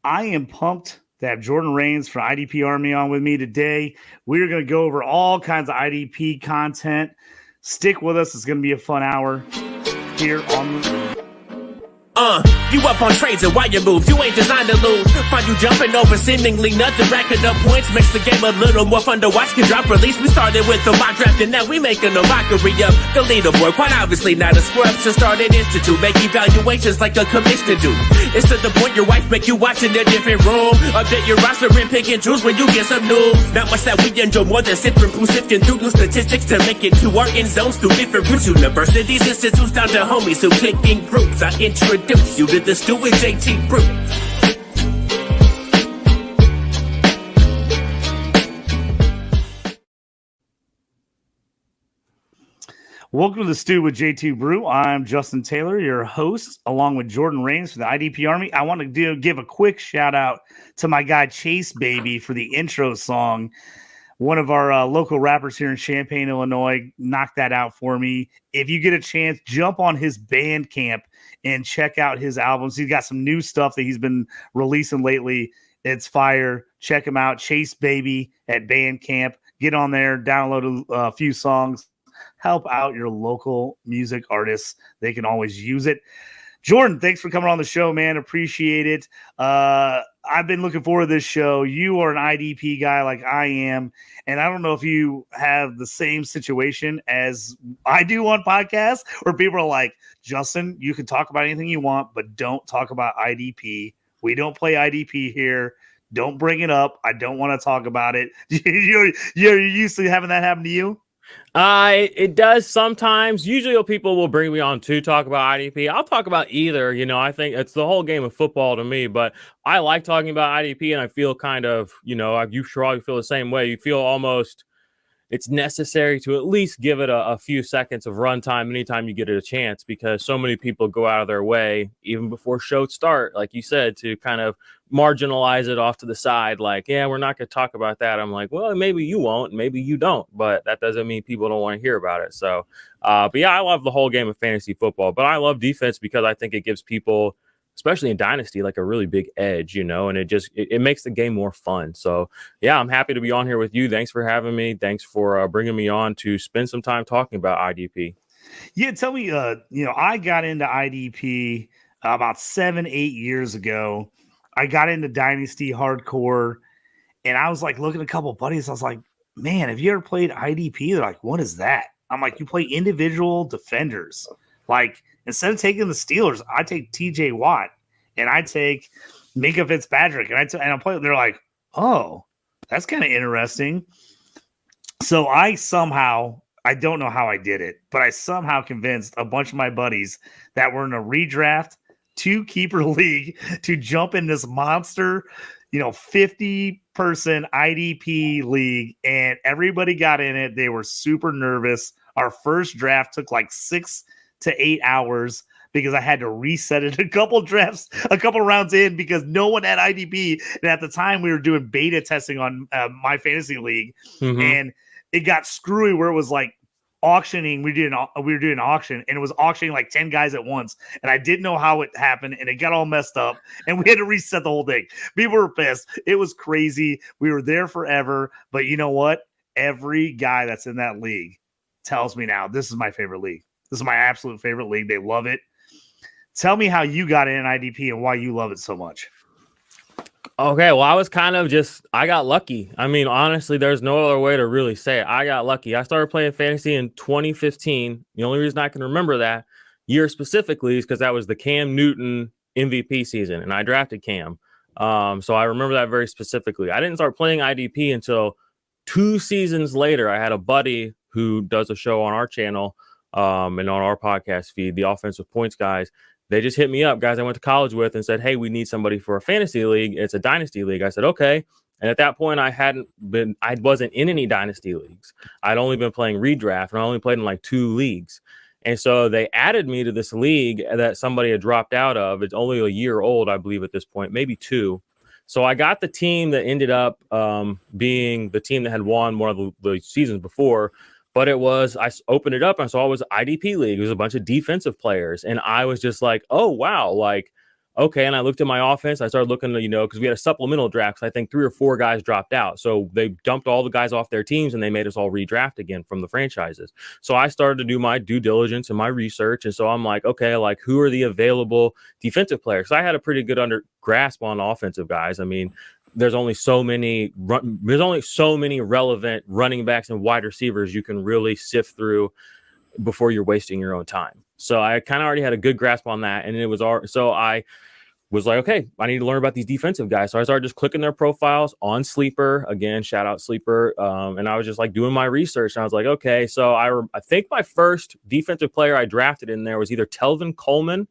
I am pumped to have Jordan Rains from IDP Army on with me today. We're going to go over all kinds of IDP content. Stick with us. It's going to be a fun hour here on the... You up on trades and why you move, you ain't designed to lose. Find you jumping over seemingly nothing, racking up points makes the game a little more fun to watch. Can drop release, we started with the mock draft and now we making a mockery of the leaderboard. Quite obviously not a scrub, so start an institute, make evaluations like a commissioner do. It's to the point your wife make you watch in a different room. Update your roster and pick and choose when you get some news. Not much that we enjoy more than sipping through sifting through new statistics to make it to our end zones through different routes. Universities, institutes, down to homies who click in groups. I introduce you to the stew with JT Brew. Welcome to the Stew with JT Brew. I'm Justin Taylor, your host, along with Jordan Rains for the IDP Army. I want to give a quick shout out to my guy Chase Baby for the intro song. One of our local rappers here in Champaign, Illinois, knocked that out for me. If you get a chance, jump on his Bandcamp and check out his albums. He's got some new stuff that he's been releasing lately. It's fire. Check him out. Chase Baby at Bandcamp. Get on there, download a few songs. Help out your local music artists. They can always use it. Jordan, thanks for coming on the show, man. Appreciate it. I've been looking forward to this show. You are an IDP guy like I am, and I don't know if you have the same situation as I do on podcasts where people are like, Justin, you can talk about anything you want, but don't talk about IDP. We don't play IDP here. Don't bring it up. I don't want to talk about it. You're used to having that happen to you? It does sometimes. Usually people will bring me on to talk about IDP. I'll talk about either. You know, I think it's the whole game of football to me, but I like talking about IDP and I feel kind of, you know, you probably feel the same way. You feel almost it's necessary to at least give it a few seconds of runtime anytime you get it a chance, because so many people go out of their way, even before shows start, like you said, to kind of marginalize it off to the side. Like, yeah, we're not going to talk about that. I'm like, well, maybe you won't, maybe you don't, but that doesn't mean people don't want to hear about it. So, but yeah, I love the whole game of fantasy football, but I love defense because I think it gives people, especially in Dynasty, like a really big edge, you know, and it makes the game more fun. So, yeah, I'm happy to be on here with you. Thanks for having me. Thanks for bringing me on to spend some time talking about IDP. Yeah, tell me, I got into IDP about 7-8 years ago. I got into Dynasty hardcore, and I was like looking at a couple of buddies. I was like, man, have you ever played IDP? They're like, what is that? I'm like, you play individual defenders. Like, instead of taking the Steelers, I take TJ Watt and I take Minka Fitzpatrick and I'm playing. They're like, oh, that's kind of interesting. So I don't know how I did it, but I somehow convinced a bunch of my buddies that were in a redraft 2-keeper league to jump in this monster, 50-person IDP league, and everybody got in it. They were super nervous. Our first draft took like 6 to 8 hours because I had to reset it a couple rounds in because no one had IDP. And at the time we were doing beta testing on my fantasy league, and it got screwy where it was like auctioning. We were doing an auction, and it was auctioning like 10 guys at once, and I didn't know how it happened, and it got all messed up, and we had to reset the whole thing. People were pissed. It was crazy. We were there forever, but you know what? Every guy that's in that league tells me now, this is my favorite league. This is my absolute favorite league. They love it. Tell me how you got in IDP and why you love it so much. Okay, well, I was kind of I got lucky. I mean, honestly, there's no other way to really say it. I got lucky. I started playing fantasy in 2015. The only reason I can remember that year specifically is because that was the Cam Newton MVP season, and I drafted Cam. So I remember that very specifically. I didn't start playing IDP until 2 seasons later. I had a buddy who does a show on our channel and on our podcast feed, the Offensive Points guys. They just hit me up, guys I went to college with, and said, hey, we need somebody for a fantasy league. It's a dynasty league. I said, okay. And at that point, I wasn't in any dynasty leagues. I'd only been playing redraft, and I only played in like 2 leagues. And so they added me to this league that somebody had dropped out of. It's only a year old, I believe, at this point, maybe 2. So I got the team that ended up being the team that had won one of the seasons before. But I opened it up and saw it was IDP league. It was a bunch of defensive players. And I was just like, oh, wow. Like, okay. And I looked at my offense. I started looking, because we had a supplemental draft. I think 3 or 4 guys dropped out. So they dumped all the guys off their teams and they made us all redraft again from the franchises. So I started to do my due diligence and my research. And so I'm like, okay, like who are the available defensive players? So I had a pretty good grasp on offensive guys. I mean, there's only so many relevant running backs and wide receivers you can really sift through before you're wasting your own time. So I kind of already had a good grasp on that. And so I was like, okay, I need to learn about these defensive guys. So I started just clicking their profiles on Sleeper. Again, shout out Sleeper. And I was just like doing my research. And I was like, okay, so I think my first defensive player I drafted in there was either Telvin Coleman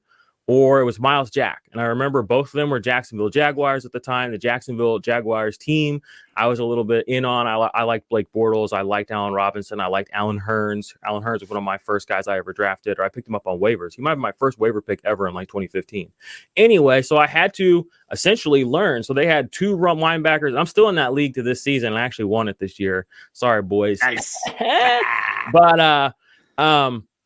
or it was Miles Jack. And I remember both of them were Jacksonville Jaguars at the time. The Jacksonville Jaguars team, I was a little bit in on. I liked Blake Bortles. I liked Allen Robinson. I liked Allen Hurns. Allen Hurns was one of my first guys I ever drafted, or I picked him up on waivers. He might be my first waiver pick ever in like 2015. Anyway, so I had to essentially learn. So they had 2 run linebackers. I'm still in that league to this season. I actually won it this year. Sorry, boys. Nice. But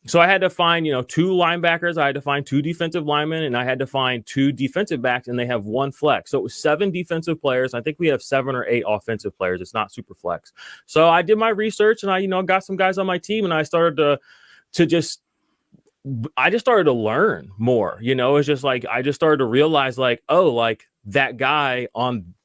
so I had to find, 2 linebackers. I had to find 2 defensive linemen, and I had to find 2 defensive backs, and they have 1 flex. So it was 7 defensive players. I think we have 7 or 8 offensive players. It's not super flex. So I did my research, and I, got some guys on my team, and I started I just started to learn more. It's just like I just started to realize, like, oh, like that guy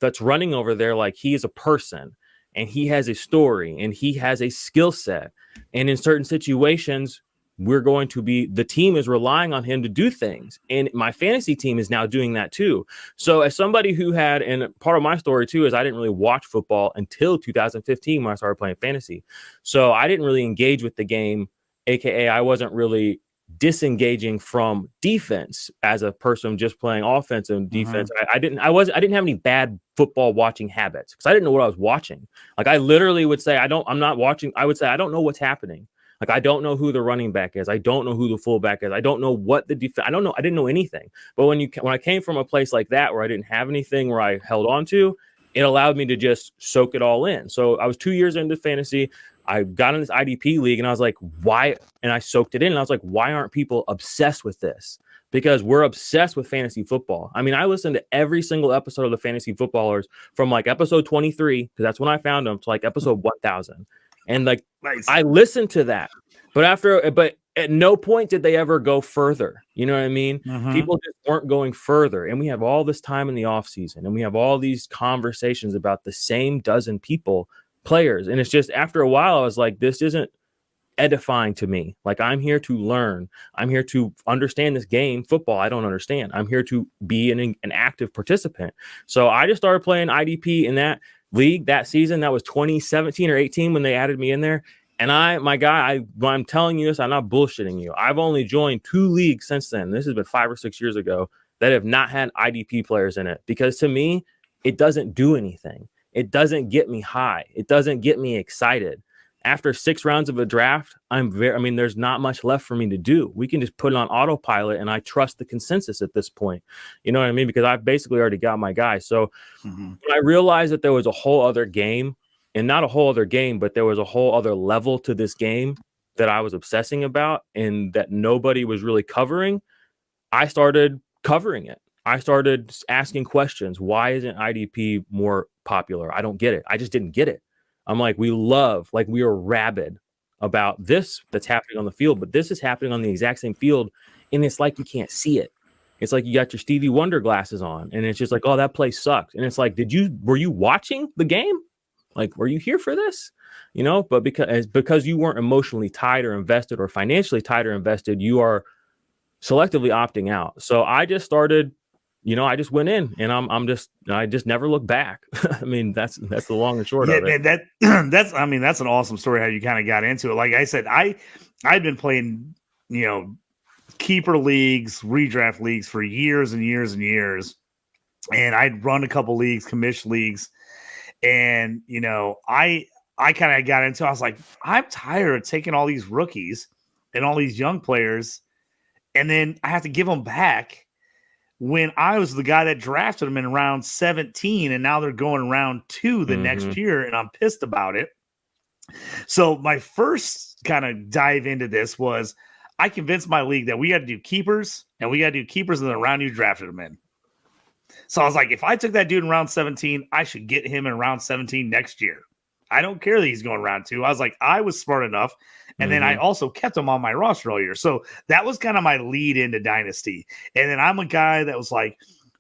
that's running over there, like he is a person, and he has a story, and he has a skill set, and in certain situations, the team is relying on him to do things. And my fantasy team is now doing that too. So as somebody who and part of my story too, is I didn't really watch football until 2015 when I started playing fantasy. So I didn't really engage with the game, AKA I wasn't really disengaging from defense as a person just playing offense and defense. I didn't have any bad football watching habits because I didn't know what I was watching. Like I literally would say, I'm not watching. I would say, I don't know what's happening. Like, I don't know who the running back is. I don't know who the fullback is. I don't know what the defense. I don't know. I didn't know anything. But when I came from a place like that where I didn't have anything where I held on to, it allowed me to just soak it all in. So I was 2 years into fantasy. I got in this IDP league and I was like, why? And I soaked it in. And I was like, why aren't people obsessed with this? Because we're obsessed with fantasy football. I mean, I listened to every single episode of the Fantasy Footballers from like episode 23, because that's when I found them, to like episode 1000. And like, nice. I listened to that, but at no point did they ever go further. You know what I mean? People just weren't going further. And we have all this time in the off season and we have all these conversations about the same dozen players. And it's just, after a while, I was like, this isn't edifying to me. Like, I'm here to learn. I'm here to understand this game. Football, I don't understand. I'm here to be an active participant. So I just started playing IDP in that league that season. That was 2017 or 18 when they added me in there. And I'm telling you this, I'm not bullshitting you. I've only joined 2 leagues since then. This has been 5 or 6 years ago that have not had IDP players in it, because to me, it doesn't do anything. It doesn't get me high. It doesn't get me excited. After 6 rounds of a draft, there's not much left for me to do. We can just put it on autopilot, and I trust the consensus at this point. You know what I mean? Because I've basically already got my guy. So when I realized that there was a whole other game, and not a whole other game, but there was a whole other level to this game that I was obsessing about and that nobody was really covering, I started covering it. I started asking questions. Why isn't IDP more popular? I don't get it. I just didn't get it. I'm like, we are rabid about this that's happening on the field, but this is happening on the exact same field. And it's like, you can't see it. It's like you got your Stevie Wonder glasses on and it's just like, oh, that play sucks. And it's like, were you watching the game? Like, were you here for this? But because you weren't emotionally tied or invested or financially tied or invested, you are selectively opting out. So I just started, I just went in and I just never looked back. I mean, that's the long and short of it. Man, that's an awesome story how you kind of got into it. Like I said, I'd been playing, keeper leagues, redraft leagues for years and years and years. And I'd run a couple leagues, commission leagues. And, I kind of got into, I was like, I'm tired of taking all these rookies and all these young players, and then I have to give them back when I was the guy that drafted them in round 17, and now they're going round 2 the next year, and I'm pissed about it. So my first kind of dive into this was I convinced my league that we had to do keepers and we got to do keepers in the round you drafted him in. So I was like, if I took that dude in round 17, I should get him in round 17 next year. I don't care that he's going round 2. I was like, I was smart enough. And then I also kept him on my roster all year. So that was kind of my lead into Dynasty. And then I'm a guy that was like,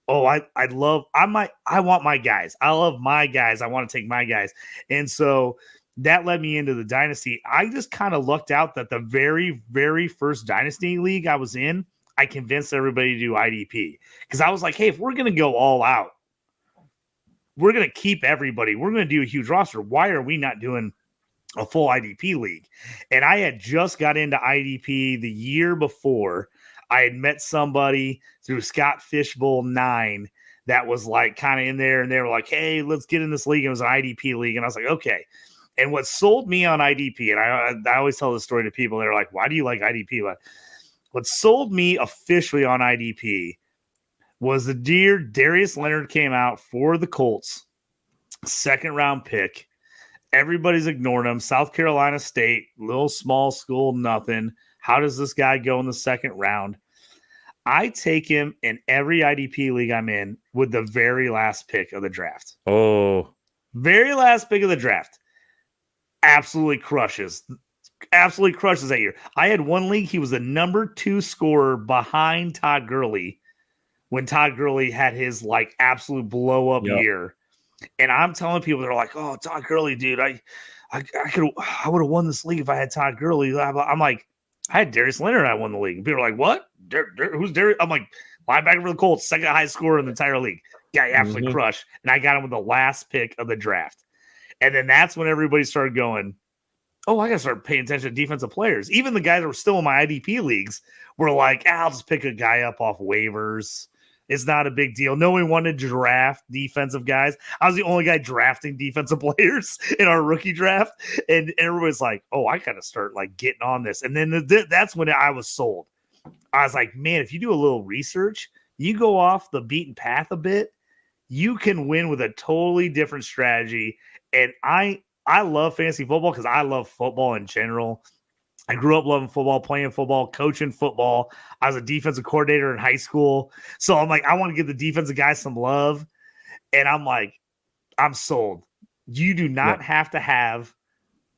oh, I want my guys. I love my guys. I want to take my guys. And so that led me into the Dynasty. I just kind of lucked out that the very, very first Dynasty league I was in, I convinced everybody to do IDP. Because I was like, hey, if we're going to go all out, we're going to keep everybody. We're going to do a huge roster. Why are we not doing a full IDP league? And I had just got into IDP the year before. I had met somebody through Scott Fishbowl 9 that was like kind of in there, and they were like, hey, let's get in this league. It was an IDP league. And I was like, okay. And what sold me on IDP, and I always tell this story to people, they're like, why do you like IDP? What sold me officially on IDP was the year Darius Leonard came out for the Colts, second round pick. Everybody's ignoring him. South Carolina State, little small school, nothing. How does this guy go in the second round? I take him in every IDP league I'm in with the very last pick of the draft. Oh. Very last pick of the draft. Absolutely crushes. Absolutely crushes that year. I had one league. He was the number 2 scorer behind Todd Gurley when Todd Gurley had his like absolute blow up year. And I'm telling people, they're like, oh, Todd Gurley, dude, I would have won this league if I had Todd Gurley. I'm like, I had Darius Leonard. I won the league. And people are like, what? Who's Darius? I'm like, linebacker for the Colts, second highest scorer in the entire league. Yeah, he absolutely crushed. And I got him with the last pick of the draft. And then that's when everybody started going, oh, I got to start paying attention to defensive players. Even the guys that were still in my IDP leagues were like, I'll just pick a guy up off waivers. It's not a big deal. No one wanted to draft defensive guys. I was the only guy drafting defensive players in our rookie draft. And everybody's like, oh, I got to start like getting on this. And then that's when I was sold. I was like, man, if you do a little research, you go off the beaten path a bit, you can win with a totally different strategy. And I love fantasy football because I love football in general. I grew up loving football, playing football, coaching football. I was a defensive coordinator in high school. So I'm like, I want to give the defensive guys some love. And I'm like, I'm sold. You do not have to have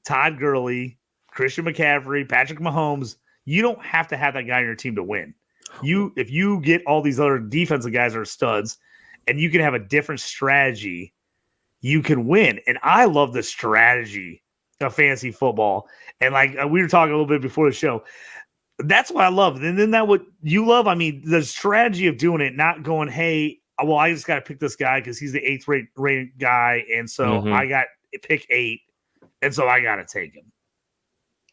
Todd Gurley, Christian McCaffrey, Patrick Mahomes. You don't have to have that guy on your team to win. If you get all these other defensive guys that are studs and you can have a different strategy, you can win. And I love the strategy of fantasy football. And like we were talking a little bit before the show, that's what I love. And then that what you love, I mean, the strategy of doing it, not going, hey, well, I just got to pick this guy because he's the 8th rated guy. And so I got pick 8. And so I got to take him.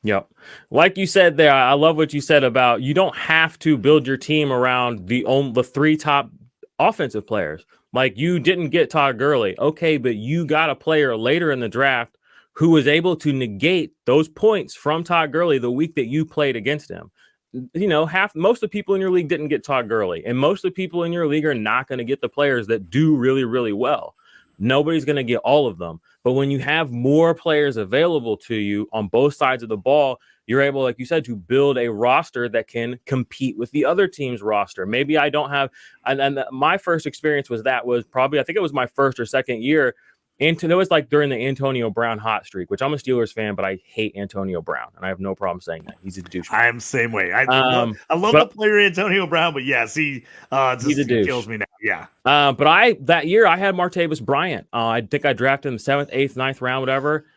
Yep. Like you said there, I love what you said about you don't have to build your team around the 3 top offensive players. Like you didn't get Todd Gurley. Okay, but you got a player later in the draft who was able to negate those points from Todd Gurley the week that you played against him. You know, most of the people in your league didn't get Todd Gurley, and most of the people in your league are not going to get the players that do really, really well. Nobody's going to get all of them. But when you have more players available to you on both sides of the ball, you're able, like you said, to build a roster that can compete with the other team's roster. Maybe I don't have, and my first experience was probably, I think it was my first or second year. And it was like during the Antonio Brown hot streak, which I'm a Steelers fan, but I hate Antonio Brown, and I have no problem saying that. He's a douche. I am the same way. I love the player Antonio Brown, but yes, he's a douche. Kills me now. Yeah. But that year I had Martavis Bryant. I think I drafted him 7th, 8th, 9th round, whatever.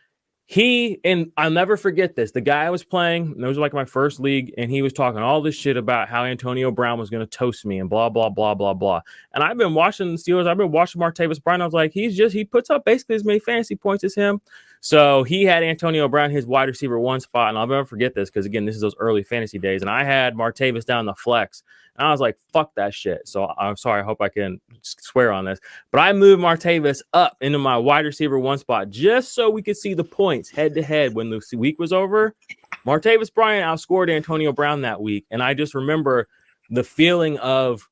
And I'll never forget this. The guy I was playing, it was like my first league, and he was talking all this shit about how Antonio Brown was going to toast me and blah, blah, blah, blah, blah. And I've been watching the Steelers. I've been watching Martavis Bryant. I was like, he puts up basically as many fantasy points as him. So he had Antonio Brown, his wide receiver 1 spot. And I'll never forget this because, again, this is those early fantasy days. And I had Martavis down the flex. And I was like, fuck that shit. So I'm sorry. I hope I can swear on this. But I moved Martavis up into my wide receiver 1 spot just so we could see the points head to head when the week was over. Martavis Bryant outscored Antonio Brown that week. And I just remember the feeling of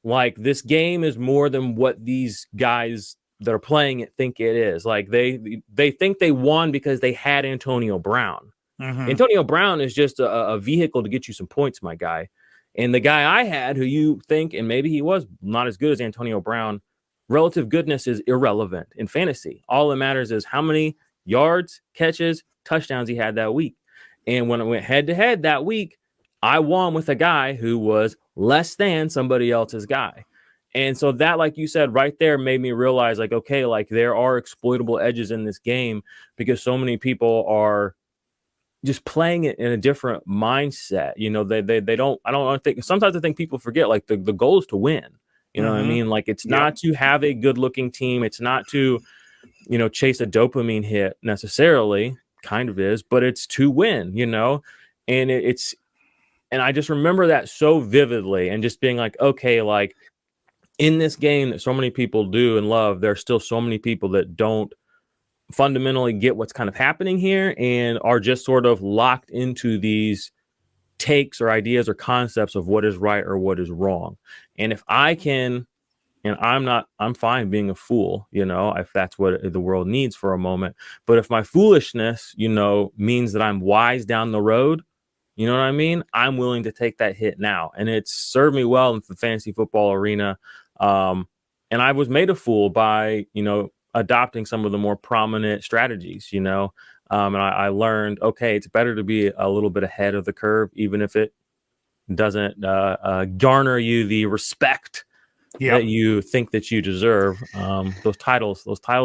like this game is more than what these guys that are playing it think it is. Like they think they won because they had Antonio Brown. Antonio Brown is just a vehicle to get you some points, my guy. And the guy I had, who you think, and maybe he was not as good as Antonio Brown, relative goodness is irrelevant in fantasy. All that matters is how many yards, catches, touchdowns he had that week. And when I went head to head that week, I won with a guy who was less than somebody else's guy. And so that, like you said, right there made me realize, like, okay, like there are exploitable edges in this game because so many people are just playing it in a different mindset. You know, they don't, I don't think, sometimes I think people forget, like the goal is to win. You know what I mean? Like it's not to have a good looking team. It's not to, you know, chase a dopamine hit necessarily, kind of is, but it's to win, you know? And and I just remember that so vividly and just being like, okay, like in this game that so many people do and love, there's still so many people that don't fundamentally get what's kind of happening here and are just sort of locked into these takes or ideas or concepts of what is right or what is wrong. And if I can, and I'm fine being a fool, you know, if that's what the world needs for a moment. But if my foolishness, you know, means that I'm wise down the road, you know what I mean? I'm willing to take that hit now. And it's served me well in the fantasy football arena. And I was made a fool by, you know, adopting some of the more prominent strategies, you know, and I learned, okay, it's better to be a little bit ahead of the curve, even if it doesn't garner you the respect that you think that you deserve. Those titles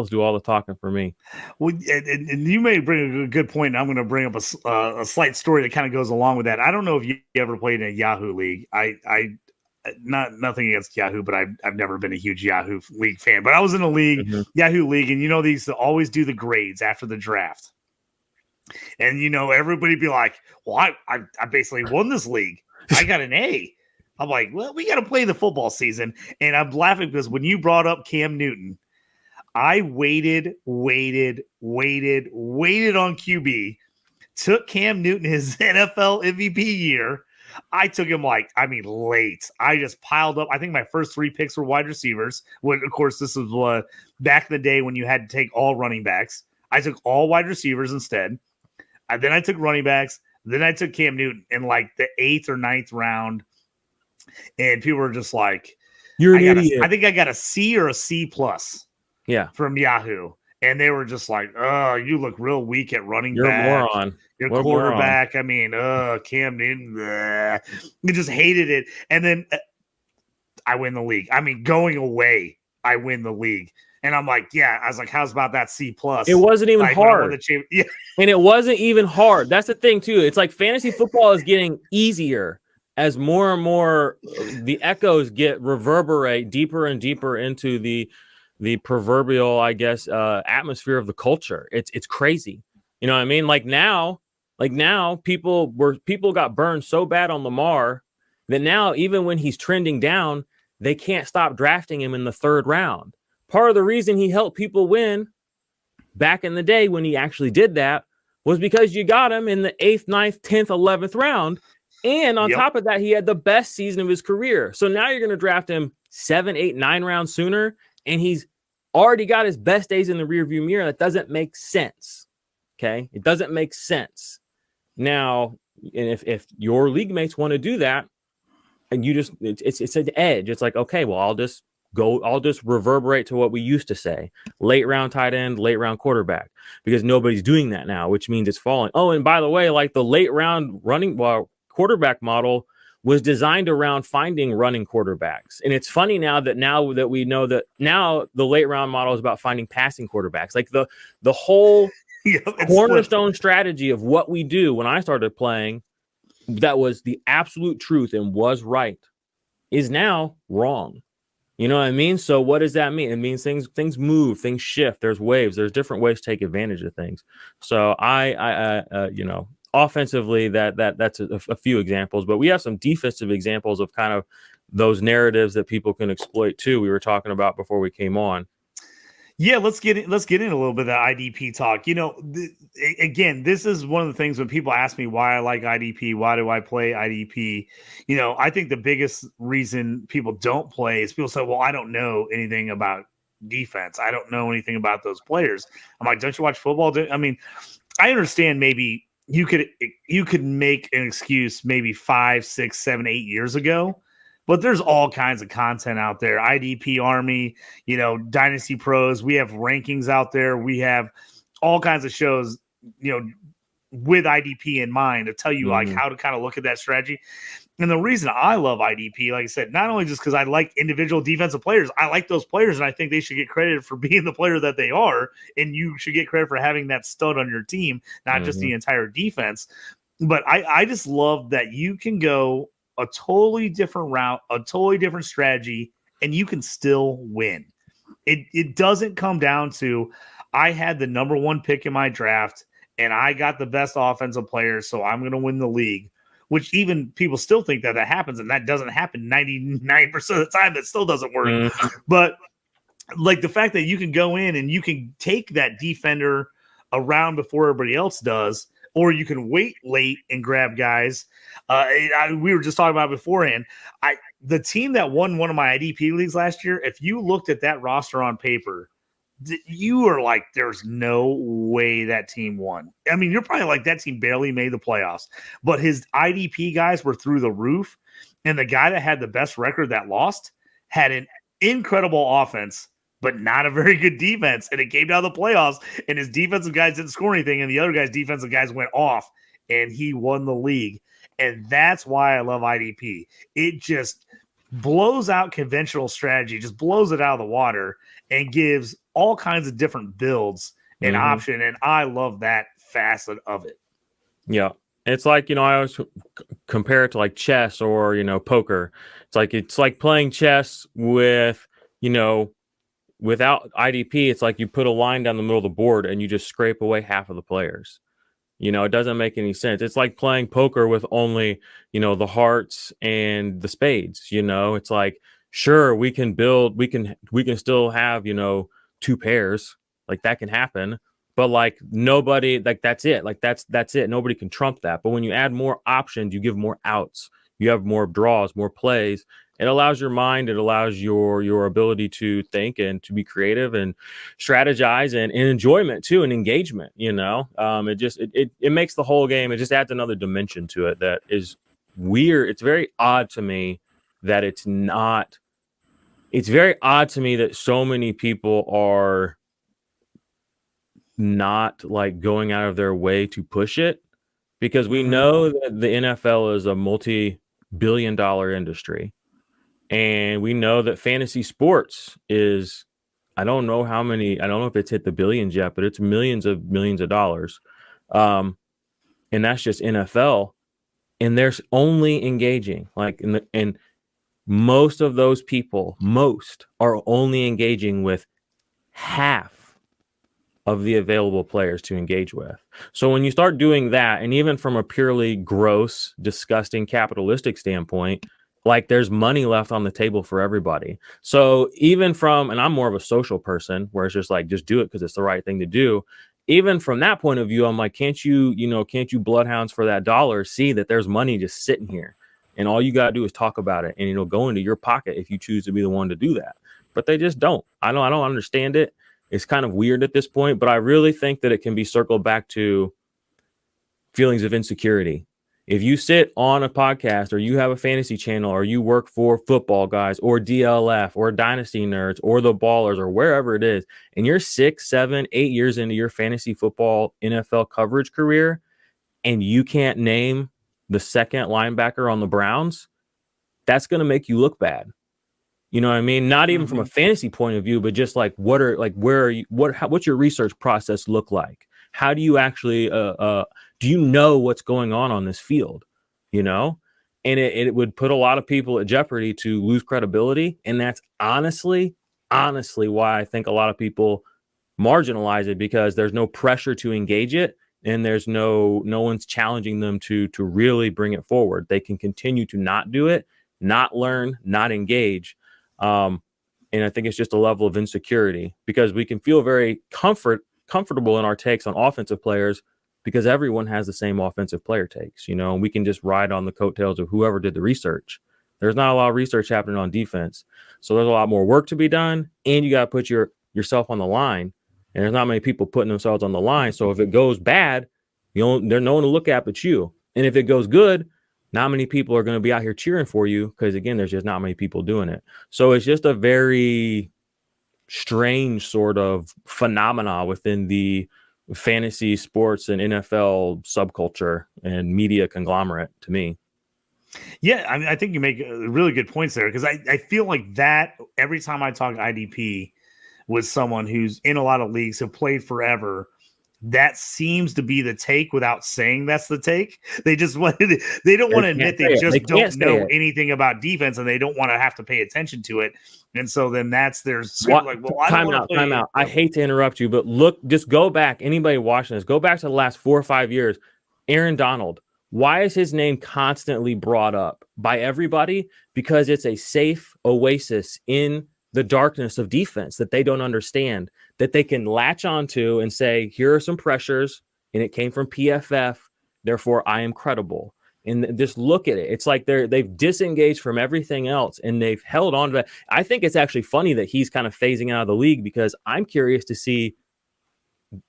do all the talking for me. Well, and you may bring a good point. I'm going to bring up a slight story that kind of goes along with that. I don't know if you ever played in a Yahoo league. I nothing against Yahoo, but I've never been a huge Yahoo league fan. But I was in a league, Yahoo league, and you know, these always do the grades after the draft. And you know, everybody be like, well, I basically won this league. I got an A. I'm like, well, we got to play the football season. And I'm laughing because when you brought up Cam Newton, I waited on QB, took Cam Newton his NFL MVP year. I took him late. I just piled up. I think my first 3 picks were wide receivers. When, of course, this was back in the day when you had to take all running backs. I took all wide receivers instead. Then I took running backs. Then I took Cam Newton in like the 8th or 9th round. And people were just like, "You're an idiot." I think I got a C or a C plus. Yeah, from Yahoo, and they were just like, "Oh, you look real weak at running You're back. a moron. Your quarterback. I mean, Cam Newton." Bleh. You just hated it, and then I win the league. I mean, going away, I win the league. And I'm like, yeah. I was like, how's about that C plus? It wasn't even hard. Yeah. And it wasn't even hard. That's the thing too. It's like fantasy football is getting easier as more and more the echoes reverberate deeper and deeper into the proverbial, I guess, atmosphere of the culture. It's crazy. You know what I mean? Like now people got burned so bad on Lamar that now even when he's trending down, they can't stop drafting him in the 3rd round. Part of the reason he helped people win back in the day when he actually did that was because you got him in the 8th, 9th, 10th, 11th round. And on top of that, he had the best season of his career. So now you're going to draft him 7, 8, 9 rounds sooner. And he's already got his best days in the rearview mirror. That doesn't make sense. Okay. It doesn't make sense. Now, and if your league mates want to do that, and you just, it's an edge. It's like, okay, well, I'll just reverberate to what we used to say: late round tight end, late round quarterback, because nobody's doing that now, which means it's falling. Oh, and by the way, like the late round quarterback model was designed around finding running quarterbacks. And it's funny now that we know that now the late round model is about finding passing quarterbacks. Like the whole cornerstone strategy of what we do when I started playing, that was the absolute truth and was right, is now wrong. You know what I mean? So what does that mean? It means things move, things shift. There's waves. There's different ways to take advantage of things. So I offensively, that's a few examples, but we have some defensive examples of kind of those narratives that people can exploit too. We were talking about before we came on. Yeah, let's get in a little bit of that IDP talk. You know, again, this is one of the things when people ask me why I like IDP, why do I play IDP? You know, I think the biggest reason people don't play is people say, well, I don't know anything about defense. I don't know anything about those players. I'm like, don't you watch football? I mean, I understand maybe you could make an excuse maybe 5, 6, 7, 8 years ago, but there's all kinds of content out there. IDP Army, Dynasty Pros. We have rankings out there. We have all kinds of shows, with IDP in mind to tell you like how to kind of look at that strategy. And the reason I love IDP, like I said, not only just because I like individual defensive players, I like those players, and I think they should get credit for being the player that they are, and you should get credit for having that stud on your team, not just the entire defense. But I just love that you can go a totally different route, a totally different strategy, and you can still win. It doesn't come down to, I had the number 1 pick in my draft, and I got the best offensive players, so I'm going to win the league. Which even people still think that happens, and that doesn't happen 99% of the time. That still doesn't work. But like the fact that you can go in and you can take that defender around before everybody else does, or you can wait late and grab guys. We were just talking about beforehand. The team that won one of my IDP leagues last year, if you looked at that roster on paper, you are like, there's no way that team won. I mean, you're probably like, that team barely made the playoffs, but his IDP guys were through the roof. And the guy that had the best record that lost had an incredible offense, but not a very good defense. And it came down to the playoffs, and his defensive guys didn't score anything, and the other guy's defensive guys went off, and he won the league. And that's why I love IDP. It just blows out conventional strategy, just blows it out of the water, and gives all kinds of different builds and option. And I love that facet of it. Yeah. It's like, I always compare it to like chess or, poker. It's like playing chess with, without IDP. It's like you put a line down the middle of the board and you just scrape away half of the players. It doesn't make any sense. It's like playing poker with only, the hearts and the spades. It's like, sure, we can still have, 2 pairs, like that can happen, but like nobody, like that's it. Like that's it. Nobody can trump that. But when you add more options, you give more outs, you have more draws, more plays. It allows your mind, it allows your ability to think and to be creative and strategize and enjoyment too, and engagement, it makes the whole game, it just adds another dimension to it that is weird. It's very odd to me that it's very odd to me that so many people are not like going out of their way to push it, because we know that the NFL is a multi-billion-dollar industry. And we know that fantasy sports is, I don't know if it's hit the billions yet, but it's millions of dollars. And that's just NFL. And there's only engaging, like, and most of those people, are only engaging with half of the available players to engage with. So when you start doing that, and even from a purely gross, disgusting, capitalistic standpoint, like there's money left on the table for everybody. So even and I'm more of a social person where it's just like, just do it because it's the right thing to do. Even from that point of view, I'm like, can't you bloodhounds for that dollar see that there's money just sitting here? And all you got to do is talk about it, and it'll go into your pocket if you choose to be the one to do that. But they just don't. I don't understand it. It's kind of weird at this point, but I really think that it can be circled back to feelings of insecurity. If you sit on a podcast, or you have a fantasy channel, or you work for Football Guys or DLF or Dynasty Nerds or the Ballers or wherever it is, and you're 6, 7, 8 years into your fantasy football NFL coverage career, and you can't name the second linebacker on the Browns, that's going to make you look bad. You know what I mean? Not even from a fantasy point of view, but just like, what's your research process look like? How do you actually, do you know what's going on this field? And it would put a lot of people at jeopardy to lose credibility. And that's honestly why I think a lot of people marginalize it, because there's no pressure to engage it. And there's no one's challenging them to really bring it forward. They can continue to not do it, not learn, not engage. And I think it's just a level of insecurity, because we can feel very comfortable in our takes on offensive players because everyone has the same offensive player takes, and we can just ride on the coattails of whoever did the research. There's not a lot of research happening on defense. So there's a lot more work to be done, and you got to put yourself on the line. And there's not many people putting themselves on the line. So if it goes bad, There's no one to look at but you. And if it goes good, not many people are going to be out here cheering for you because, again, there's just not many people doing it. So it's just a very strange sort of phenomena within the fantasy sports and NFL subculture and media conglomerate to me. Yeah, I mean, I think you make really good points there because I feel like that every time I talk IDP with someone who's in a lot of leagues, who played forever, that seems to be the take without saying that's the take. They just wanted, they don't want to admit they just don't know anything about defense and they don't want to have to pay attention to it. And so then that's their script. Like, well, time out. I hate to interrupt you, but look, just go back. Anybody watching this, go back to the last 4 or 5 years. Aaron Donald. Why is his name constantly brought up by everybody? Because it's a safe oasis in the darkness of defense that they don't understand, that they can latch onto and say, here are some pressures, and it came from PFF, therefore I am credible. And just look at it. It's like they've disengaged from everything else, and they've held on to that. I think it's actually funny that he's kind of phasing out of the league because I'm curious to see.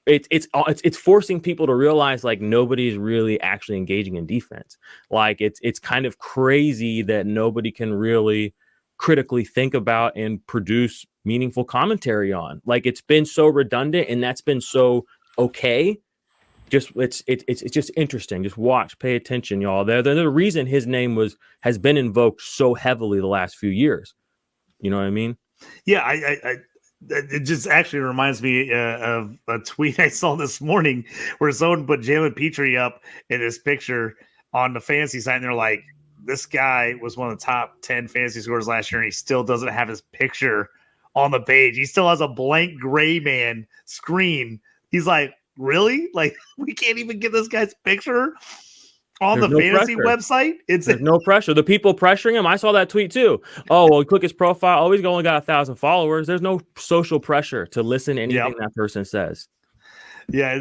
It's forcing people to realize like nobody's really actually engaging in defense. Like it's kind of crazy that nobody can really critically think about and produce meaningful commentary on. Like it's been so redundant and that's been so okay. Just it's just interesting. Just watch, pay attention, y'all. They're the reason his name has been invoked so heavily the last few years. You know what I mean? Yeah, it just actually reminds me of a tweet I saw this morning where someone put Jalen Petrie up in his picture on the fantasy site, and they're like, this guy was one of the top 10 fantasy scorers last year, and he still doesn't have his picture on the page. He still has a blank gray man screen. He's like, really? Like, we can't even get this guy's picture on the fantasy website? There's no pressure. The people pressuring him, I saw that tweet too. Oh, well, click his profile. Oh, he's only got 1,000 followers. There's no social pressure to listen to anything that person says. Yeah,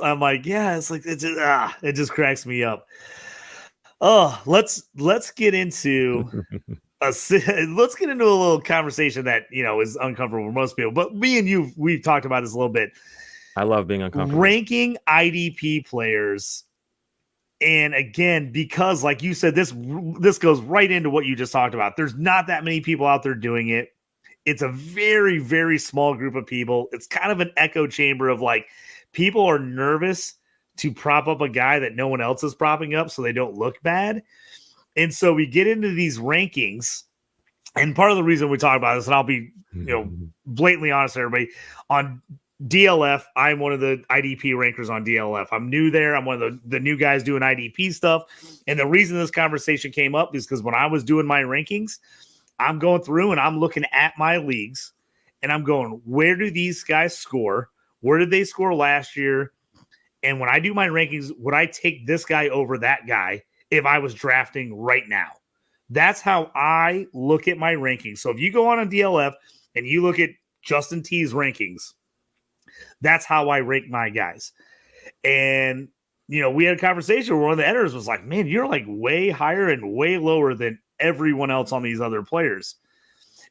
I'm like, yeah, it's like it just cracks me up. Oh, let's get into a little conversation that is uncomfortable for most people. But me and you, we've talked about this a little bit. I love being uncomfortable. Ranking IDP players. And again, because like you said, this goes right into what you just talked about. There's not that many people out there doing it. It's a very, very small group of people. It's kind of an echo chamber of like people are nervous to prop up a guy that no one else is propping up so they don't look bad. And so we get into these rankings. And part of the reason we talk about this, and I'll be blatantly honest with everybody, on DLF, I'm one of the IDP rankers on DLF. I'm new there. I'm one of the new guys doing IDP stuff. And the reason this conversation came up is because when I was doing my rankings, I'm going through and I'm looking at my leagues and I'm going, where do these guys score? Where did they score last year? And when I do my rankings, would I take this guy over that guy if I was drafting right now? That's how I look at my rankings. So if you go on a DLF and you look at Justin T's rankings, that's how I rank my guys. And, we had a conversation where one of the editors was like, man, you're like way higher and way lower than everyone else on these other players.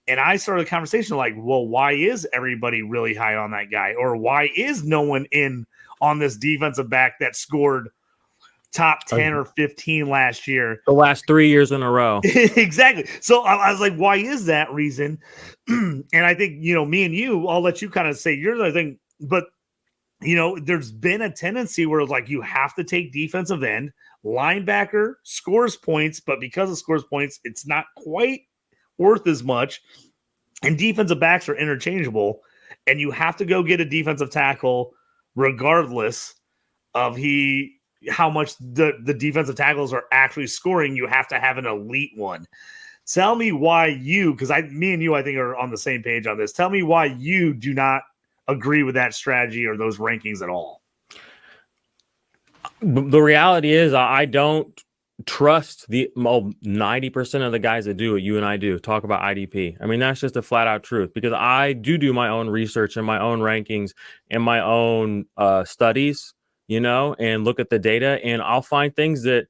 And I started a conversation like, well, why is everybody really high on that guy? Or why is no one in on this defensive back that scored top 10 or 15 last year? The last 3 years in a row. Exactly. So I was like, why is that reason? And I think, me and you, I'll let you kind of say your other thing. But, there's been a tendency where like you have to take defensive end, linebacker scores points, but because it scores points, it's not quite worth as much. And defensive backs are interchangeable, and you have to go get a defensive tackle regardless of how much the defensive tackles are actually scoring. You have to have an elite one. Tell me why because me and you, I think, are on the same page on this. Tell me why you do not agree with that strategy or those rankings at all. The reality is I don't trust the 90% of the guys that do what you and I do, talk about IDP. I mean, that's just a flat out truth because I do my own research and my own rankings and my own studies, and look at the data, and I'll find things that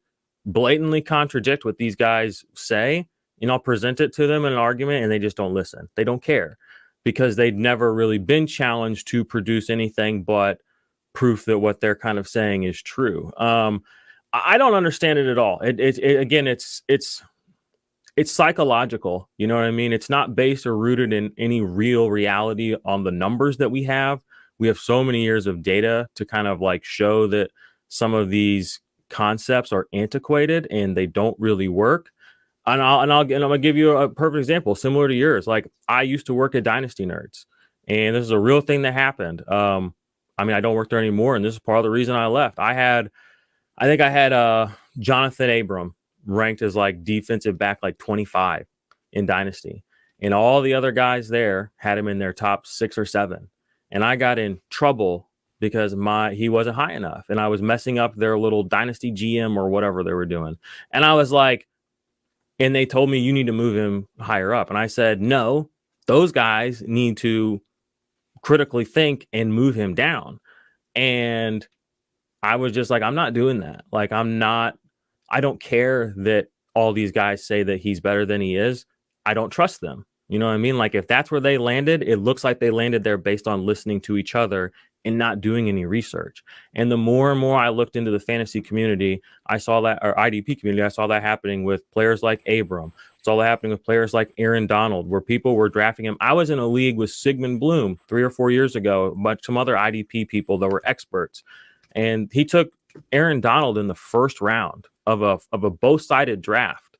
blatantly contradict what these guys say, and I'll present it to them in an argument, and they just don't listen. They don't care because they've never really been challenged to produce anything but proof that what they're kind of saying is true. I don't understand it at all. It's psychological. You know what I mean? It's not based or rooted in any real reality on the numbers that we have. We have so many years of data to kind of like show that some of these concepts are antiquated and they don't really work. And I'm gonna give you a perfect example, similar to yours. Like I used to work at Dynasty Nerds, and this is a real thing that happened. I don't work there anymore, and this is part of the reason I left. I think I had Jonathan Abram ranked as like defensive back like 25 in Dynasty, and all the other guys there had him in their top 6 or 7, and I got in trouble because he wasn't high enough, and I was messing up their little Dynasty GM or whatever they were doing, and I was like. And they told me you need to move him higher up. And I said, no, those guys need to critically think and move him down. And I was just like, I'm not doing that. Like, I don't care that all these guys say that he's better than he is. I don't trust them. You know what I mean? Like, if that's where they landed, it looks like they landed there based on listening to each other and not doing any research. And the more and more I looked into the fantasy community, I saw that, or IDP community, I saw that happening with players like Abram. Saw that happening with players like Aaron Donald, where people were drafting him. I was in a league with Sigmund Bloom 3 or 4 years ago, but some other IDP people that were experts. And he took Aaron Donald in the first round of a both-sided draft.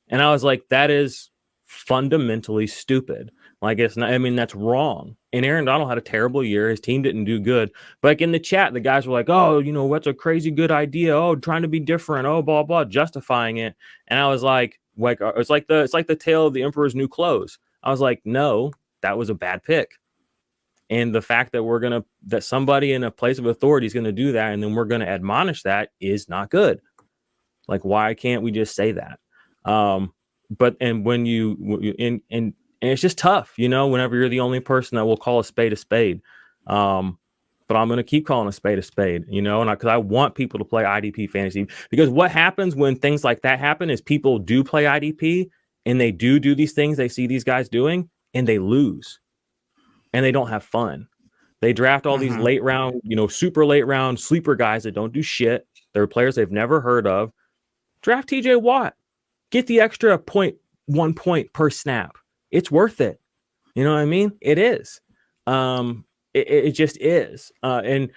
And I was like, that is fundamentally stupid. Like, it's not, I mean, that's wrong. And Aaron Donald had a terrible year. His team didn't do good. But like in the chat, the guys were like, oh, what's a crazy good idea? Oh, trying to be different. Oh, blah, blah, justifying it. And I was like, it's like the tale of the emperor's new clothes. I was like, no, that was a bad pick. And the fact that that somebody in a place of authority is going to do that, and then we're going to admonish that, is not good. Like, why can't we just say that? And it's just tough, whenever you're the only person that will call a spade a spade. But I'm going to keep calling a spade, and because I want people to play IDP fantasy, because what happens when things like that happen is people do play IDP and they do these things they see these guys doing, and they lose and they don't have fun. They draft all these late round, super late round sleeper guys that don't do shit. They're players they've never heard of. Draft TJ Watt, get the extra 0.1 point per snap. It's worth it. You know what I mean? It is. It just is. And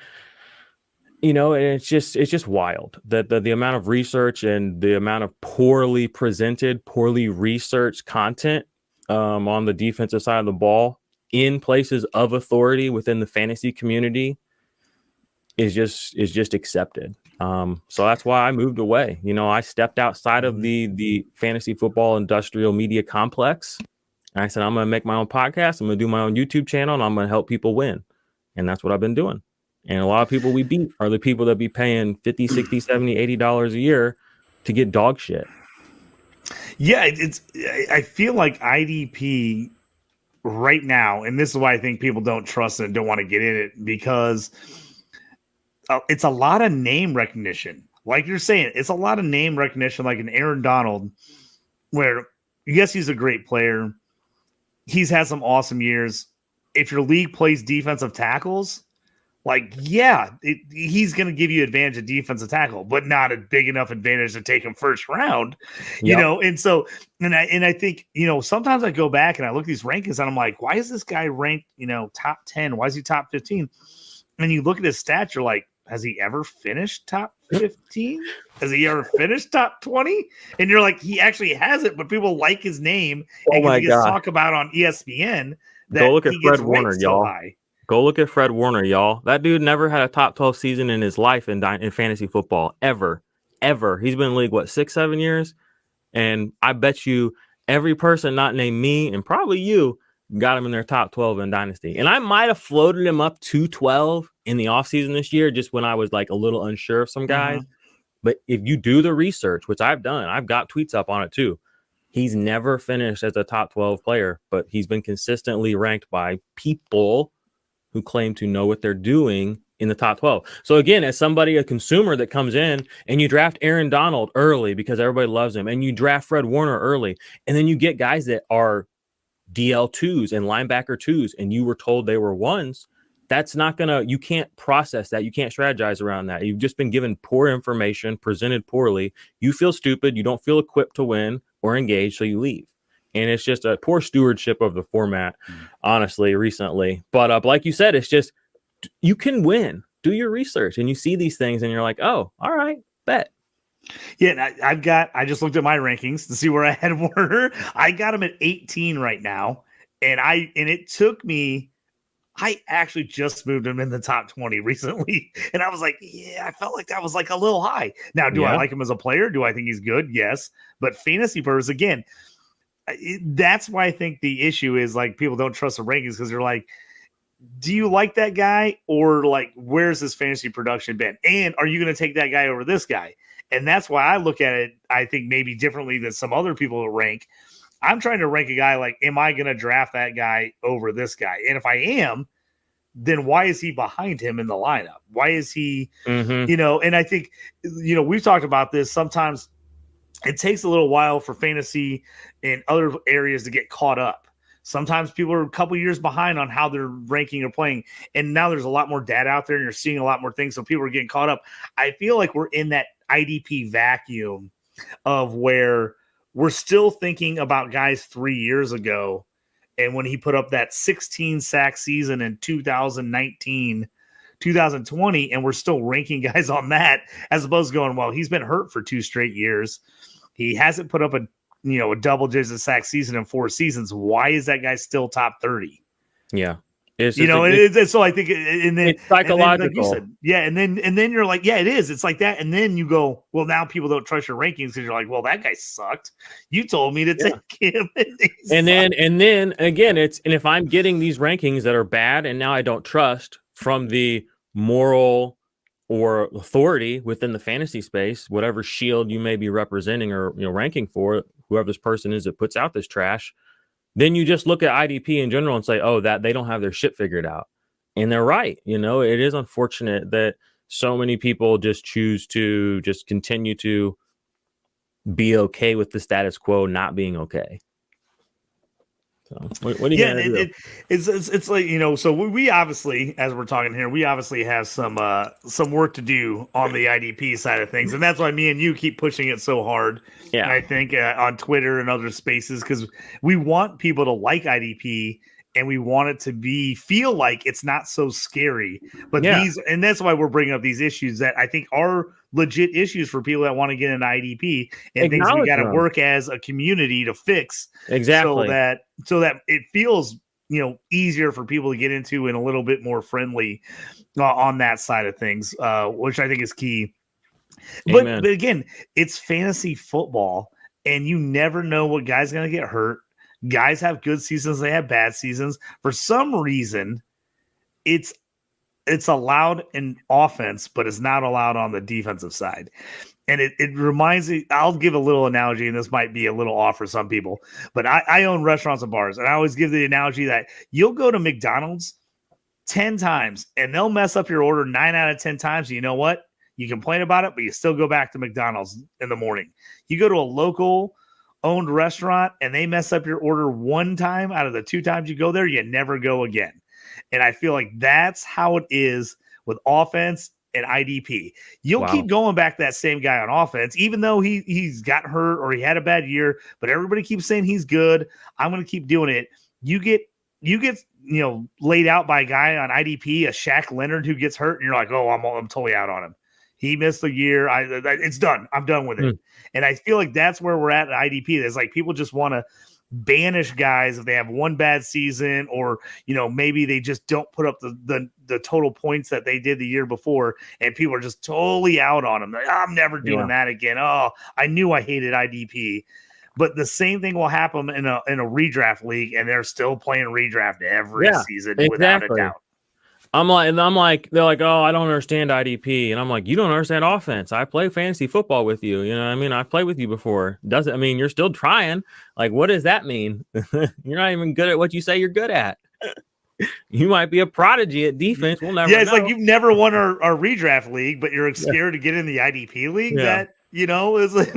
it's just wild that the amount of research and the amount of poorly presented, poorly researched content on the defensive side of the ball in places of authority within the fantasy community is just accepted. So that's why I moved away. I stepped outside of the fantasy football industrial media complex. And I said, I'm going to make my own podcast. I'm going to do my own YouTube channel, and I'm going to help people win. And that's what I've been doing. And a lot of people we beat are the people that be paying $50, $60, $70, $80 a year to get dog shit. Yeah, I feel like IDP right now, and this is why I think people don't trust it and don't want to get in it, because it's a lot of name recognition. Like you're saying, it's a lot of name recognition, like an Aaron Donald, where, yes, he's a great player. He's had some awesome years. If your league plays defensive tackles, he's going to give you advantage at defensive tackle, but not a big enough advantage to take him first round, And so, and I think, sometimes I go back and I look at these rankings and I'm like, why is this guy ranked, top 10? Why is he top 15? And you look at his stats, you're like, has he ever finished top 15? Has he ever finished top 20? And you're like, he actually has it, but people like his name. And he gets talked about on ESPN. Go look at Fred Warner, y'all. Go look at Fred Warner, y'all. That dude never had a top 12 season in his life in fantasy football, ever. He's been in the league, 6, 7 years? And I bet you every person not named me, and probably you, got him in their top 12 in Dynasty. And I might have floated him up to 12 in the offseason this year, just when I was a little unsure of some guys. But if you do the research, which I've done, I've got tweets up on it too. He's never finished as a top 12 player, but he's been consistently ranked by people who claim to know what they're doing in the top 12. So again, as somebody, a consumer that comes in and you draft Aaron Donald early because everybody loves him, and you draft Fred Warner early, and then you get guys that are DL2s and linebacker 2s, and you were told they were 1s, that's not gonna, you can't process that. You can't strategize around that. You've just been given poor information, presented poorly. You feel stupid. You don't feel equipped to win or engage, so you leave. And it's just a poor stewardship of the format, honestly, recently. But like you said, it's just, you can win. Do your research, and you see these things, and you're like, oh, all right, bet. Yeah, and I just looked at my rankings to see where I had Warner. I got him at 18 right now, and it took me. I actually just moved him in the top 20 recently, and I was like, yeah, I felt like that was like a little high. Now, do I like him as a player? Do I think he's good? Yes, but fantasy purpose, again, that's why I think the issue is like people don't trust the rankings because they're like, do you like that guy, or like where's his fantasy production been, and are you going to take that guy over this guy? And that's why I look at it, I think, maybe differently than some other people will rank. I'm trying to rank a guy like, am I going to draft that guy over this guy? And if I am, then why is he behind him in the lineup? Why is he, and I think, we've talked about this. Sometimes it takes a little while for fantasy and other areas to get caught up. Sometimes people are a couple years behind on how they're ranking or playing. And now there's a lot more data out there and you're seeing a lot more things. So people are getting caught up. I feel like we're in that IDP vacuum of where we're still thinking about guys 3 years ago. And when he put up that 16 sack season in 2019, 2020, and we're still ranking guys on that, as opposed to going, well, he's been hurt for 2 straight years. He hasn't put up a double-digit sack season in 4 seasons. Why is that guy still top 30? Yeah. So I think, and then it's psychological. And then, like you said, and then you're like, yeah, it is. It's like that, and then you go, well, now people don't trust your rankings because you're like, well, that guy sucked. You told me to take him, and then again, and if I'm getting these rankings that are bad, and now I don't trust from the moral or authority within the fantasy space, whatever shield you may be representing or ranking for, whoever this person is that puts out this trash. Then you just look at IDP in general and say, oh, that they don't have their shit figured out. And they're right. It is unfortunate that so many people just choose to just continue to be okay with the status quo not being okay. So what do you do? It's like, so we obviously, as we're talking here, we obviously have some work to do on the IDP side of things. And that's why me and you keep pushing it so hard. Yeah, I think on Twitter and other spaces, because we want people to like IDP and we want it to feel like it's not so scary. But and that's why we're bringing up these issues that I think are legit issues for people that want to get an IDP and things we got to work as a community to fix. Exactly. So that it feels, easier for people to get into and a little bit more friendly on that side of things, which I think is key. But again, it's fantasy football and you never know what guy's going to get hurt. Guys have good seasons. They have bad seasons. For some reason, it's allowed in offense, but it's not allowed on the defensive side. And it reminds me, I'll give a little analogy, and this might be a little off for some people, but I own restaurants and bars, and I always give the analogy that you'll go to McDonald's 10 times, and they'll mess up your order 9 out of 10 times. And you know what? You complain about it, but you still go back to McDonald's in the morning. You go to a local owned restaurant, and they mess up your order 1 time out of the 2 times you go there, you never go again. And I feel like that's how it is with offense and IDP. You'll keep going back to that same guy on offense, even though he's got hurt or he had a bad year, but everybody keeps saying he's good. I'm going to keep doing it. You get laid out by a guy on IDP, a Shaq Leonard who gets hurt, and you're like, oh, I'm totally out on him. He missed a year. It's done. I'm done with it. And I feel like that's where we're at IDP. It's like people just want to banish guys if they have 1 bad season, or maybe they just don't put up the total points that they did the year before, and people are just totally out on them. Like, I'm never doing that again. Oh, I knew I hated IDP. But the same thing will happen in a redraft league, and they're still playing redraft every season without a doubt. They're like, oh, I don't understand IDP. And I'm like, you don't understand offense. I play fantasy football with you. You know what I mean? I played with you before. You're still trying. Like, what does that mean? You're not even good at what you say you're good at. You might be a prodigy at defense. We'll never know. Like you've never won our redraft league, but you're scared to get in the IDP league. It's like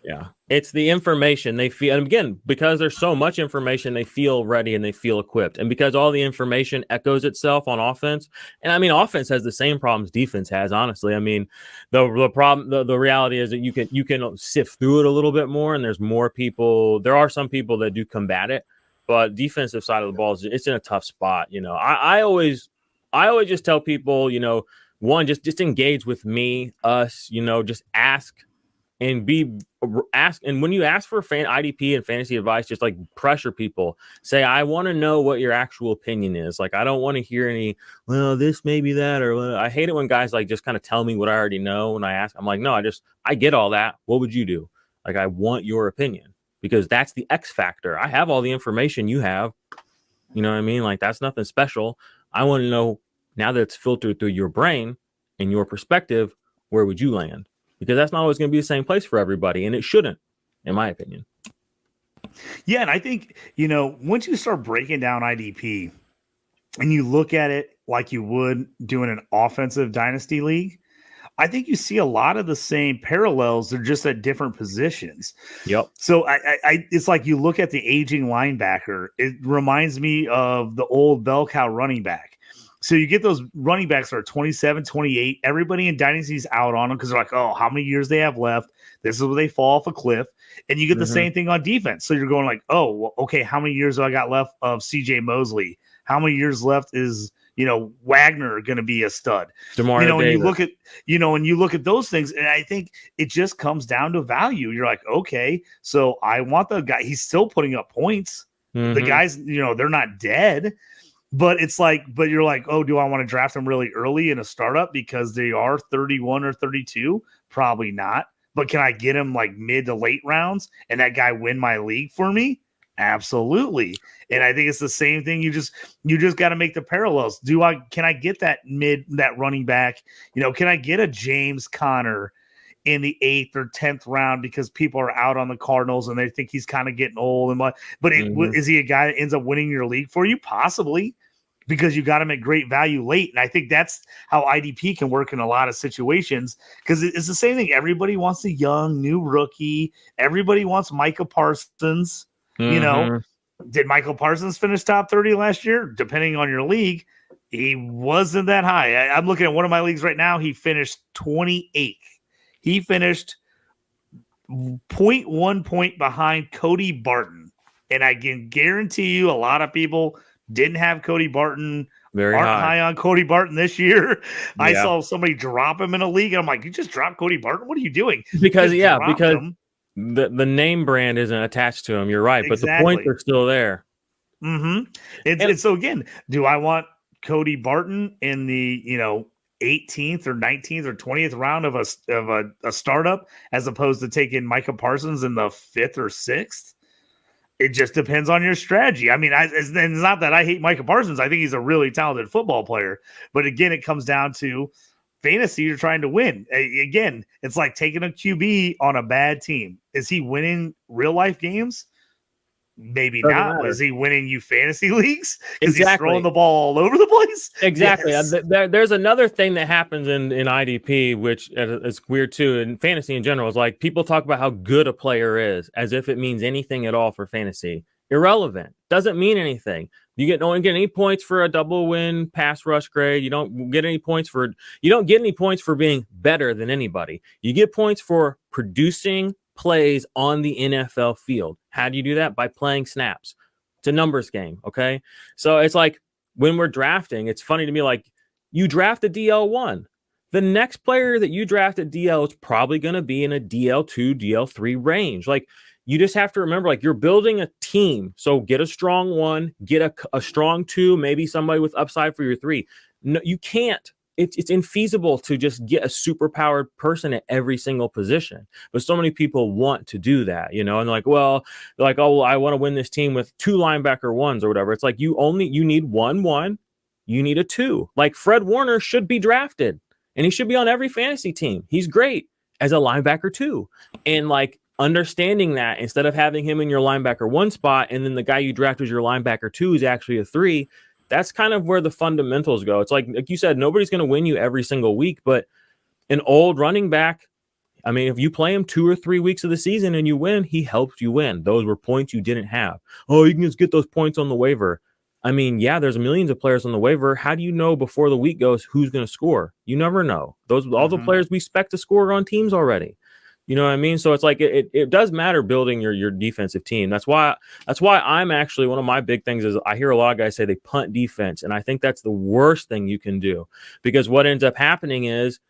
Yeah. It's the information they feel. And again, because there's so much information, they feel ready and they feel equipped. And because all the information echoes itself on offense. And I mean, offense has the same problems defense has, honestly. I mean, the problem, the reality is that you can sift through it a little bit more. And there's more people. There are some people that do combat it, but defensive side of the ball, it's in a tough spot. I always just tell people, one, just engage with me, us, just ask. And when you ask for IDP and fantasy advice, just like pressure people. Say, I want to know what your actual opinion is. Like, I don't want to hear any, well, this maybe that, or I hate it when guys like just kind of tell me what I already know. When I ask, I'm like, no, I get all that. What would you do? Like, I want your opinion because that's the X factor. I have all the information you have. You know what I mean? Like, that's nothing special. I want to know now that it's filtered through your brain and your perspective, where would you land? Because that's not always going to be the same place for everybody. And it shouldn't, in my opinion. Yeah. And I think, once you start breaking down IDP and you look at it like you would doing an offensive dynasty league, I think you see a lot of the same parallels. They're just at different positions. Yep. So it's like you look at the aging linebacker. It reminds me of the old bell cow running back. So you get those running backs that are 27, 28. Everybody in Dynasty's out on them because they're like, oh, how many years they have left? This is where they fall off a cliff. And you get the same thing on defense. So you're going like, oh, well, okay, how many years do I got left of CJ Mosley? How many years left is, Wagner going to be a stud? Demario Davis. And you look at those things, and I think it just comes down to value. You're like, okay, so I want the guy. He's still putting up points. The guys, they're not dead. But it's like, you're like, oh, do I want to draft them really early in a startup because they are 31 or 32? Probably not. But can I get him like mid to late rounds and that guy win my league for me? Absolutely. And I think it's the same thing. You just got to make the parallels. Can I get that running back? Can I get a James Conner in the 8th or 10th round because people are out on the Cardinals and they think he's kind of getting old is he a guy that ends up winning your league for you? Possibly, because you got him at great value late. And I think that's how IDP can work in a lot of situations because it's the same thing. Everybody wants a young new rookie. Everybody wants Micah Parsons. Did Michael Parsons finish top 30 last year? Depending on your league, he wasn't that high. I'm looking at one of my leagues right now. He finished 28th. He finished 0.1 point behind Cody Barton. And I can guarantee you a lot of people didn't have Cody Barton, aren't high on Cody Barton this year. Yeah. I saw somebody drop him in a league, and I'm like, you just dropped Cody Barton? What are you doing? Because the name brand isn't attached to him. You're right, but the points are still there. And so, again, do I want Cody Barton in the, 18th or 19th or 20th round of a startup as opposed to taking Micah Parsons in the 5th or 6th? It just depends on your strategy. I mean, it's not that I hate Micah Parsons. I think he's a really talented football player. But again, it comes down to fantasy. You're trying to win. Again, it's like taking a QB on a bad team. Is he winning real life games? Maybe doesn't not. Matter. Is he winning you fantasy leagues? Because he's throwing the ball all over the place? Exactly. Yes. There's another thing that happens in IDP, which is weird too, in fantasy in general, is like people talk about how good a player is as if it means anything at all for fantasy. Irrelevant. Doesn't mean anything. You don't get any points for a double win pass rush grade. You don't get any points for being better than anybody. You get points for producing plays on the NFL field. How do you do that? By playing snaps. It's a numbers game, okay? So it's like when we're drafting, it's funny to me, like you draft a DL1. The next player that you draft at DL is probably going to be in a DL2, DL3 range. Like you just have to remember, like you're building a team. So get a strong 1, get a strong 2, maybe somebody with upside for your 3. No, you can't. It's infeasible to just get a super powered person at every single position. But so many people want to do that, and they're like, oh, I want to win this team with 2 linebacker 1s or whatever. It's like you need 1, you need a 2. Like Fred Warner should be drafted and he should be on every fantasy team. He's great as a linebacker 2. And like understanding that instead of having him in your linebacker 1 spot and then the guy you draft as your linebacker 2 is actually a 3. That's kind of where the fundamentals go. It's like you said, nobody's going to win you every single week, but an old running back, I mean, if you play him 2 or 3 weeks of the season and you win, he helped you win. Those were points you didn't have. Oh, you can just get those points on the waiver. I mean, yeah, there's millions of players on the waiver. How do you know before the week goes who's going to score? You never know. Those all the players we expect to score on teams already. You know what I mean? So it's like it does matter building your defensive team. That's why I'm actually, one of my big things is I hear a lot of guys say they punt defense, and I think that's the worst thing you can do, because what ends up happening is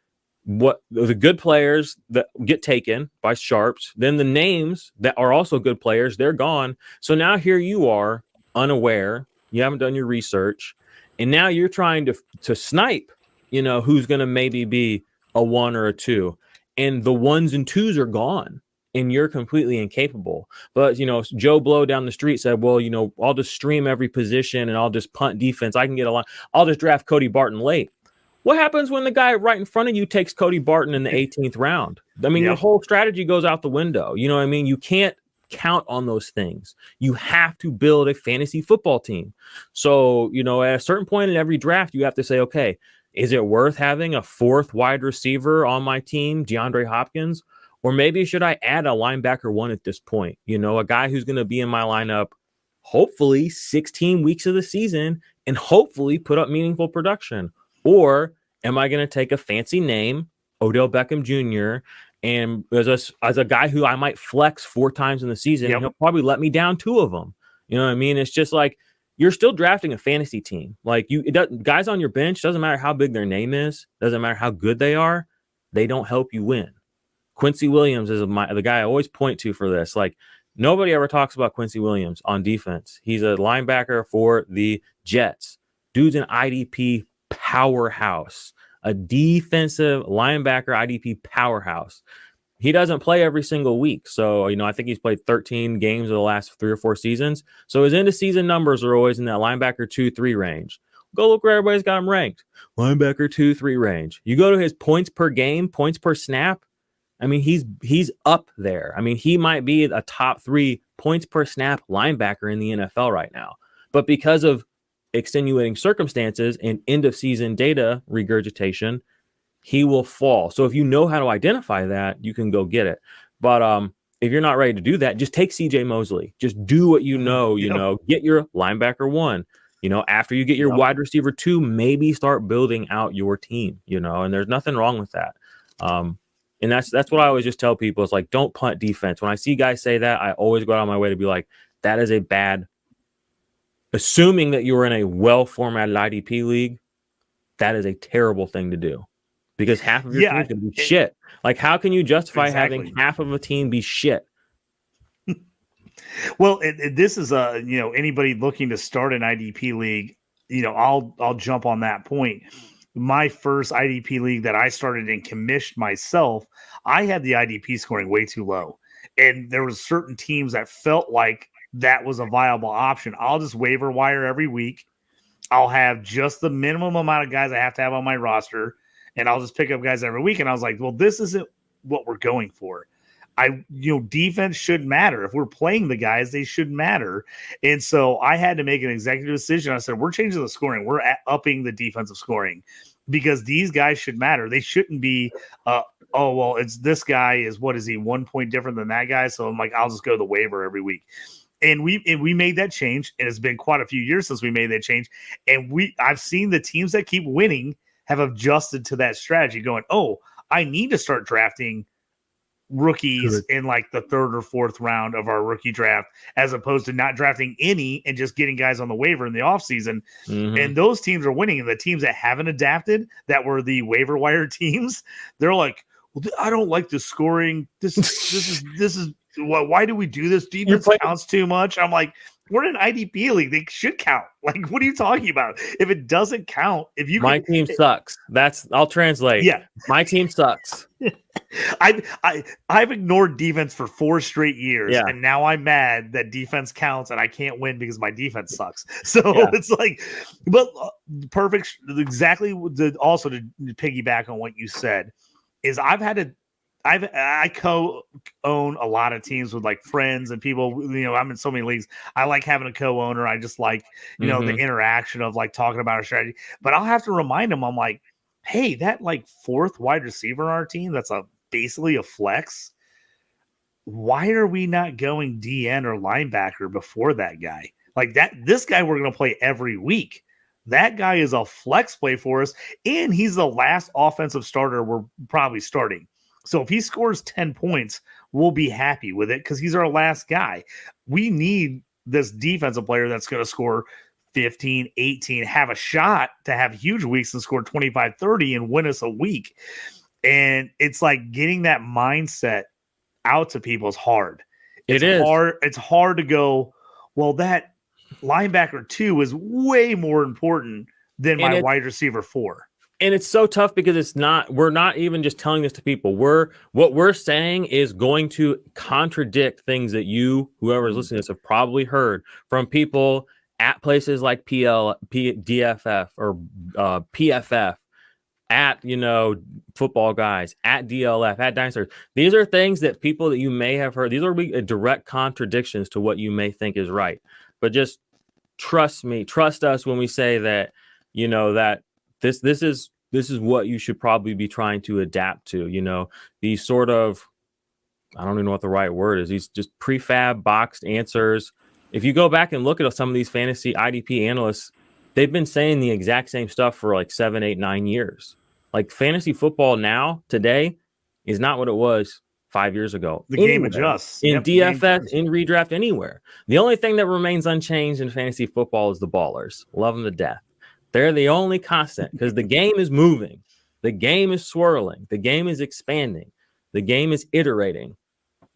what the good players that get taken by sharps, then the names that are also good players, they're gone. So now here you are, unaware, you haven't done your research, and now you're trying to snipe, who's going to maybe be a 1 or a 2, and the 1s and 2s are gone, and you're completely incapable. But Joe Blow down the street said, well, I'll just stream every position and I'll just punt defense. I can get a lot. I'll just draft Cody Barton late. What happens when the guy right in front of you takes Cody Barton in the 18th round? I mean, your whole strategy goes out the window. You know what I mean? You can't count on those things. You have to build a fantasy football team. So, at a certain point in every draft, you have to say, okay, is it worth having a 4th wide receiver on my team, DeAndre Hopkins? Or maybe should I add a linebacker 1 at this point? A guy who's going to be in my lineup, hopefully 16 weeks of the season, and hopefully put up meaningful production. Or am I going to take a fancy name, Odell Beckham Jr., and as a guy who I might flex 4 times in the season, and he'll probably let me down 2 of them. You know what I mean? It's just like you're still drafting a fantasy team. Like guys on your bench, doesn't matter how big their name is, doesn't matter how good they are, they don't help you win. Quincy Williams is the guy I always point to for this. Like, nobody ever talks about Quincy Williams on defense. He's a linebacker for the Jets. Dude's an IDP powerhouse, a defensive linebacker IDP powerhouse. He doesn't play every single week. So, I think he's played 13 games of the last 3 or 4 seasons. So his end of season numbers are always in that linebacker 2-3 range. Go look where everybody's got him ranked. Linebacker 2-3 range. You go to his points per game, points per snap. I mean, he's up there. I mean, he might be a top 3 points per snap linebacker in the NFL right now. But because of extenuating circumstances and end of season data regurgitation, he will fall. So if you know how to identify that, you can go get it. But if you're not ready to do that, just take CJ Mosley. Just do what you know, get your linebacker 1. After you get your wide receiver 2, maybe start building out your team, and there's nothing wrong with that. And that's what I always just tell people. It's like, don't punt defense. When I see guys say that, I always go out of my way to be like, that is a bad. Assuming that you're in a well-formatted IDP league, that is a terrible thing to do, because half of your team is going to be shit. Like, how can you justify having half of a team be shit? Well, this is anybody looking to start an IDP league. I'll jump on that point. My first IDP league that I started and commissioned myself, I had the IDP scoring way too low, and there was certain teams that felt like that was a viable option. I'll just waiver wire every week. I'll have just the minimum amount of guys I have to have on my roster, and I'll just pick up guys every week. And I was like, well, this isn't what we're going for. Defense should matter. If we're playing the guys, they should matter. And so I had to make an executive decision. I said, we're changing the scoring. We're upping the defensive scoring, because these guys should matter. They shouldn't be, it's this guy is, what is he, 1 point different than that guy? So I'm like, I'll just go to the waiver every week. And we made that change, and it's been quite a few years since we made that change. And I've seen the teams that keep winning have adjusted to that strategy, going, oh, I need to start drafting rookies in like the 3rd or 4th round of our rookie draft, as opposed to not drafting any and just getting guys on the waiver in the offseason. And those teams are winning. And the teams that haven't adapted, that were the waiver wire teams, they're like, well, I don't like the scoring. This is why do we do this? Defense counts too much. I'm like, we're in an IDP league. They should count. Like, what are you talking about? If it doesn't count, my team sucks. I'll translate. Yeah, my team sucks. I've ignored defense for 4 straight years, and now I'm mad that defense counts and I can't win because my defense sucks. So it's like, but perfect. Exactly. Also, to piggyback on what you said, is I co-own a lot of teams with like friends and people. I'm in so many leagues. I like having a co-owner. I just like the interaction of like talking about our strategy. But I'll have to remind them. I'm like, hey, that like 4th wide receiver on our team, that's a basically a flex. Why are we not going DN or linebacker before that guy? Like that, this guy we're going to play every week. That guy is a flex play for us, and he's the last offensive starter we're probably starting. So if he scores 10 points, we'll be happy with it because he's our last guy. We need this defensive player that's going to score 15, 18, have a shot to have huge weeks and score 25, 30 and win us a week. And it's like getting that mindset out to people is hard. It's hard. It's hard to go, well, that linebacker 2 is way more important than my wide receiver 4. And it's so tough because we're not even just telling this to people. What we're saying is going to contradict things that whoever's listening to this, have probably heard from people at places like DFF or PFF, at, Football Guys, at DLF, at Dinosaurs. These are things that people that you may have heard. These are direct contradictions to what you may think is right. But just trust us when we say that, that this is what you should probably be trying to adapt to, these sort of, I don't even know what the right word is, these just prefab boxed answers. If you go back and look at some of these fantasy IDP analysts, they've been saying the exact same stuff for like 7, 8, 9 years. Like fantasy football now, today, is not what it was 5 years ago. The game adjusts. In DFS, in redraft, anywhere. The only thing that remains unchanged in fantasy football is the ballers. Love them to death. They're the only constant because the game is moving. The game is swirling. The game is expanding. The game is iterating,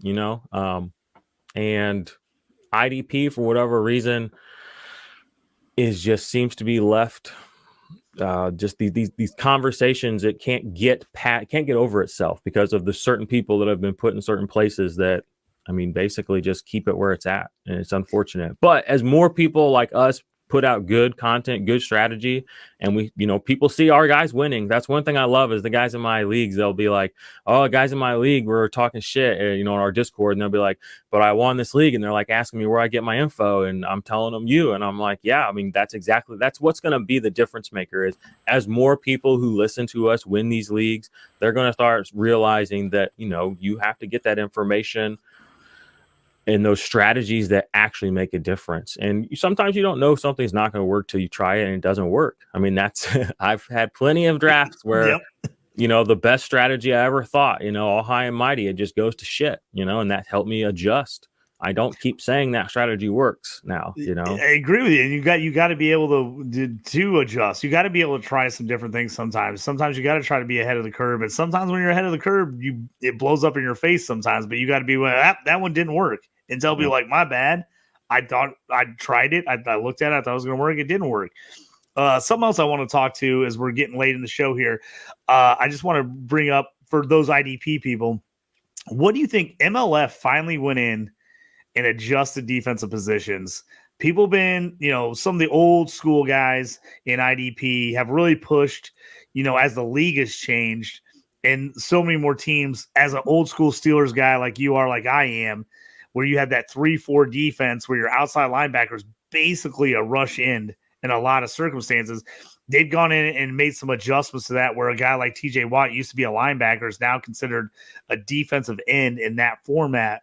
and IDP, for whatever reason, seems to be left just these conversations that can't get over itself because of the certain people that have been put in certain places that, basically just keep it where it's at. And it's unfortunate. But as more people like us put out good content, good strategy, and we, people see our guys winning. That's one thing I love is the guys in my leagues, they'll be like, oh, guys in my league, we're talking shit, on our Discord, and they'll be like, but I won this league, and they're like asking me where I get my info, and I'm telling them you, and I'm like, yeah, that's what's going to be the difference maker is as more people who listen to us win these leagues, they're going to start realizing that, you have to get that information and those strategies that actually make a difference. And sometimes you don't know something's not going to work till you try it and it doesn't work. I've had plenty of drafts where, the best strategy I ever thought, all high and mighty, it just goes to shit, and that helped me adjust. I don't keep saying that strategy works now, I agree with you. And you got to be able to adjust. You got to be able to try some different things sometimes. Sometimes you got to try to be ahead of the curve. And sometimes when you're ahead of the curve, it blows up in your face sometimes. But you got to be, that one didn't work. And tell me, like, my bad. I thought I tried it. I looked at it. I thought it was going to work. It didn't work. Something else I want to talk to as we're getting late in the show here. I just want to bring up for those IDP people, what do you think? MLF finally went in and adjusted defensive positions. People been, some of the old school guys in IDP have really pushed, as the league has changed and so many more teams as an old school Steelers guy like you are, like I am, where you have that 3-4 defense where your outside linebacker is basically a rush end in a lot of circumstances. They've gone in and made some adjustments to that where a guy like TJ Watt used to be a linebacker is now considered a defensive end in that format.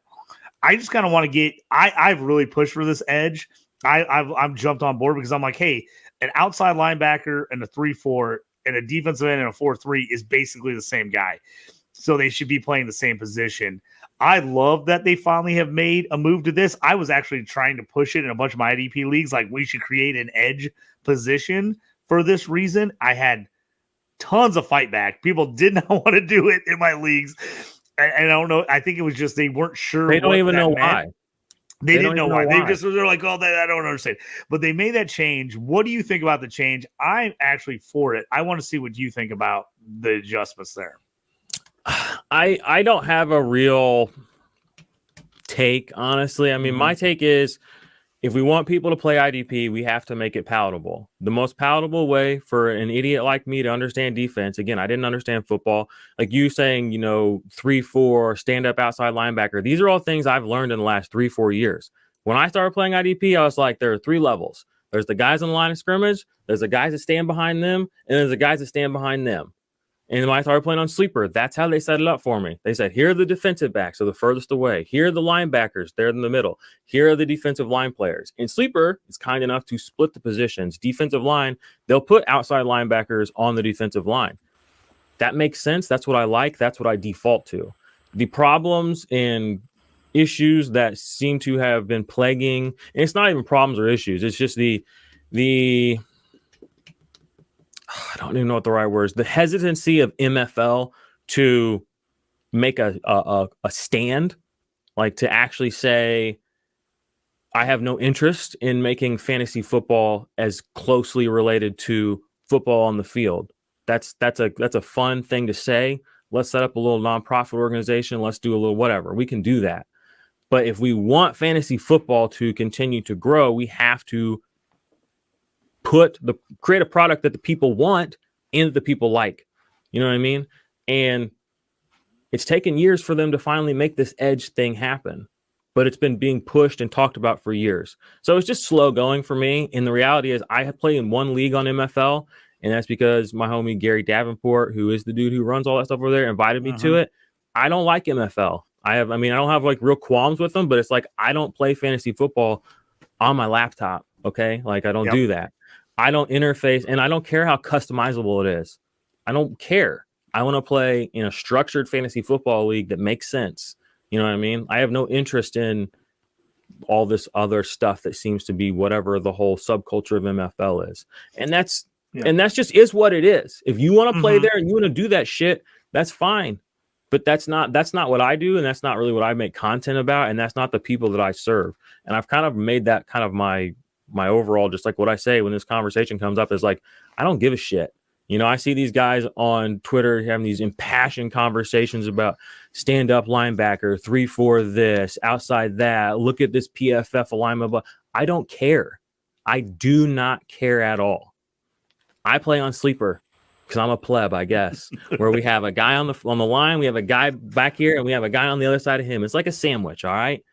I just kind of want to get – I've really pushed for this edge. I've jumped on board because I'm like, hey, an outside linebacker and a 3-4 and a defensive end and a 4-3 is basically the same guy. So they should be playing the same position. I love that they finally have made a move to this. I was actually trying to push it in a bunch of my IDP leagues. Like, we should create an edge position for this reason. I had tons of fight back. People did not want to do it in my leagues. And I don't know. I think it was just they weren't sure. They don't even know why. They didn't know why. They're like, oh, I don't understand. But they made that change. What do you think about the change? I'm actually for it. I want to see what you think about the adjustments there. I don't have a real take, honestly. My take is if we want people to play IDP, we have to make it palatable. The most palatable way for an idiot like me to understand defense, again, I didn't understand football. Like you saying, 3-4, stand-up outside linebacker. These are all things I've learned in the last 3-4 years. When I started playing IDP, I was like, there are 3 levels. There's the guys on the line of scrimmage, there's the guys that stand behind them, and there's the guys that stand behind them. And when I started playing on Sleeper, that's how they set it up for me. They said, here are the defensive backs, so the furthest away. Here are the linebackers, they're in the middle. Here are the defensive line players. And Sleeper is kind enough to split the positions. Defensive line, they'll put outside linebackers on the defensive line. That makes sense. That's what I like. That's what I default to. The problems and issues that seem to have been plaguing, and it's not even problems or issues. It's just the I don't even know what the right word is. The hesitancy of MFL to make a stand, like to actually say, I have no interest in making fantasy football as closely related to football on the field. That's a fun thing to say. Let's set up a little nonprofit organization. Let's do a little whatever. We can do that. But if we want fantasy football to continue to grow, we have to create a product that the people want and that the people like. You know what I mean? And it's taken years for them to finally make this edge thing happen, but it's been being pushed and talked about for years. So it's just slow going for me. And the reality is I have played in one league on MFL, and that's because my homie Gary Davenport, who is the dude who runs all that stuff over there, invited me to it. I don't like MFL. I don't have like real qualms with them, but it's like I don't play fantasy football on my laptop. Okay. Like I don't do that. I don't interface, and I don't care how customizable it is. I don't care. I want to play in a structured fantasy football league that makes sense. You know what I mean? I have no interest in all this other stuff that seems to be whatever the whole subculture of MFL is. And that's just is what it is. If you want to play there and you want to do that shit, that's fine. But that's not what I do, and that's not really what I make content about, and that's not the people that I serve. And I've kind of made that kind of my overall, just like what I say when this conversation comes up, is like, I don't give a shit. You know, I see these guys on Twitter having these impassioned conversations about stand-up linebacker, 3-4 this, outside that, look at this PFF alignment. But I don't care. I do not care at all. I play on Sleeper because I'm a pleb, I guess, where we have a guy on the line, we have a guy back here, and we have a guy on the other side of him. It's like a sandwich, all right?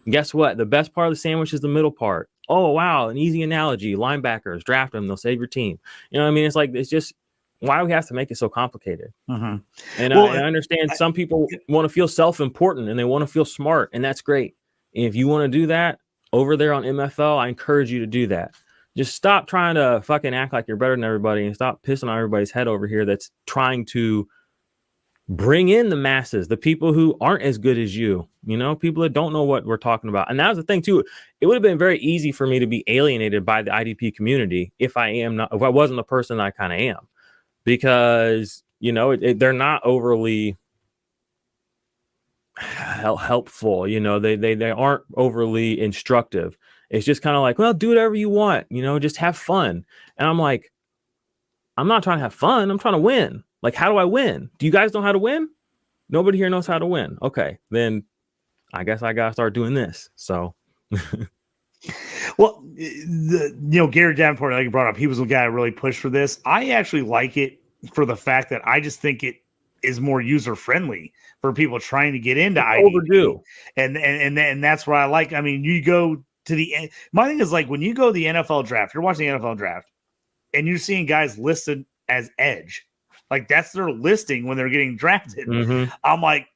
And guess what? The best part of the sandwich is the middle part. Oh, wow, an easy analogy. Linebackers, draft them, they'll save your team. You know what I mean? It's like, it's just, why do we have to make it so complicated? And I understand some people want to feel self-important and they want to feel smart, and that's great. And if you want to do that over there on MFL, I encourage you to do that. Just stop trying to fucking act like you're better than everybody and stop pissing on everybody's head over here that's trying to bring in the masses, the people who aren't as good as you, you know, people that don't know what we're talking about. And that was the thing too. It would have been very easy for me to be alienated by the IDP community if I wasn't the person I kind of am, because, you know, they're not overly helpful. You know, they aren't overly instructive. It's just kind of like, well, do whatever you want, you know, just have fun. And I'm like, I'm not trying to have fun. I'm trying to win. Like, how do I win? Do you guys know how to win? Nobody here knows how to win. Okay, then I guess I got to start doing this. So, well, Gary Davenport, like you brought up, he was the guy that really pushed for this. I actually like it for the fact that I just think it is more user friendly for people trying to get into IDP. Overdue. And that's what I like. I mean, you go to my thing is like when you go to the NFL draft, you're watching the NFL draft, and you're seeing guys listed as edge. Like that's their listing when they're getting drafted. I'm like,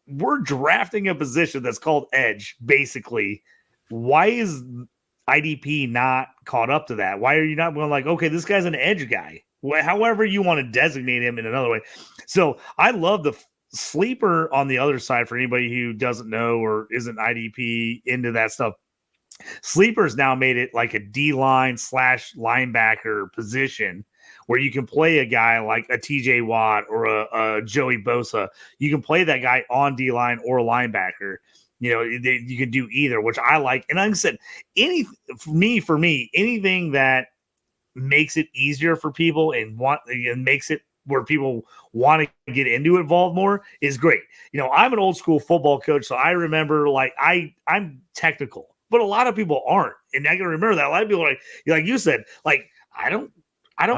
we're drafting a position that's called edge, basically. Why is IDP not caught up to that? Why are you not going like, okay, this guy's an edge guy? However you want to designate him in another way. So I love the Sleeper on the other side for anybody who doesn't know or isn't IDP into that stuff. Sleeper's now made it like a D-line / linebacker position where you can play a guy like a TJ Watt or a Joey Bosa. You can play that guy on D-line or linebacker. You know, you can do either, which I like. And like I said, for me, anything that makes it easier for people and makes it where people want to get involved more is great. You know, I'm an old school football coach, so I remember like I'm technical, but a lot of people aren't. And I can remember that a lot of people are like you said, like, I don't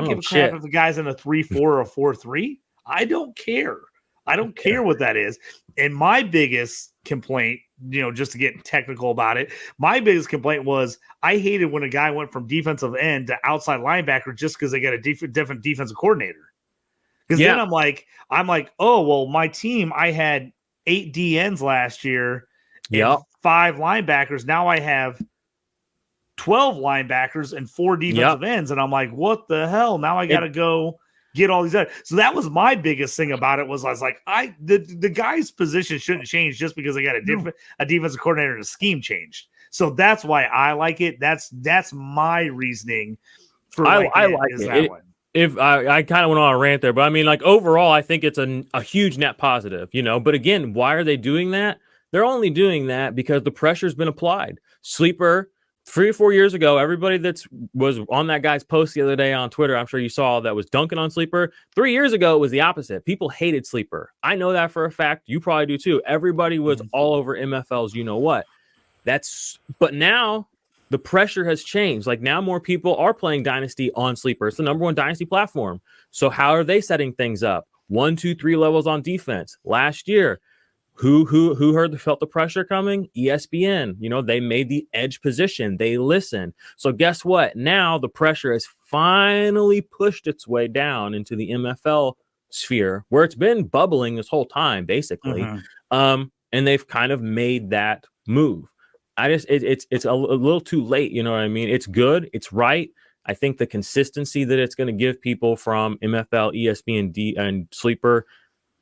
give a crap if the guy's in a 3-4 or a 4-3. I don't care. I don't care what that is. And my biggest complaint, you know, just to get technical about it, my biggest complaint was I hated when a guy went from defensive end to outside linebacker just because they got a different defensive coordinator. Because then I'm like, oh, well, my team, I had 8 DNs last year and 5 linebackers. Now I have 12 linebackers and 4 defensive ends. And I'm like, what the hell? Now I got to go get all these other. So that was my biggest thing about it was I was like, the guy's position shouldn't change just because they got a defensive coordinator and a scheme changed. So that's why I like it. That's my reasoning for I like it. If I kind of went on a rant there, but I mean, like overall, I think it's a huge net positive, you know. But again, why are they doing that? They're only doing that because the pressure's been applied. Sleeper 3 or 4 years ago, everybody was on that guy's post the other day on Twitter, I'm sure you saw, that was dunking on Sleeper. 3 years ago, it was the opposite. People hated Sleeper. I know that for a fact. You probably do too. Everybody was all over MFLs. You know what? But now the pressure has changed. Like now more people are playing Dynasty on Sleeper. It's the number 1 Dynasty platform. So how are they setting things up? 1, 2, 3 levels on defense. Last year, who felt the pressure coming? ESPN. You know, they made the edge position. They listened. So guess what? Now the pressure has finally pushed its way down into the MFL sphere where it's been bubbling this whole time, basically. And they've kind of made that move. It's a little too late, you know what I mean? It's good, it's right. I think the consistency that it's going to give people from MFL, ESPN, and Sleeper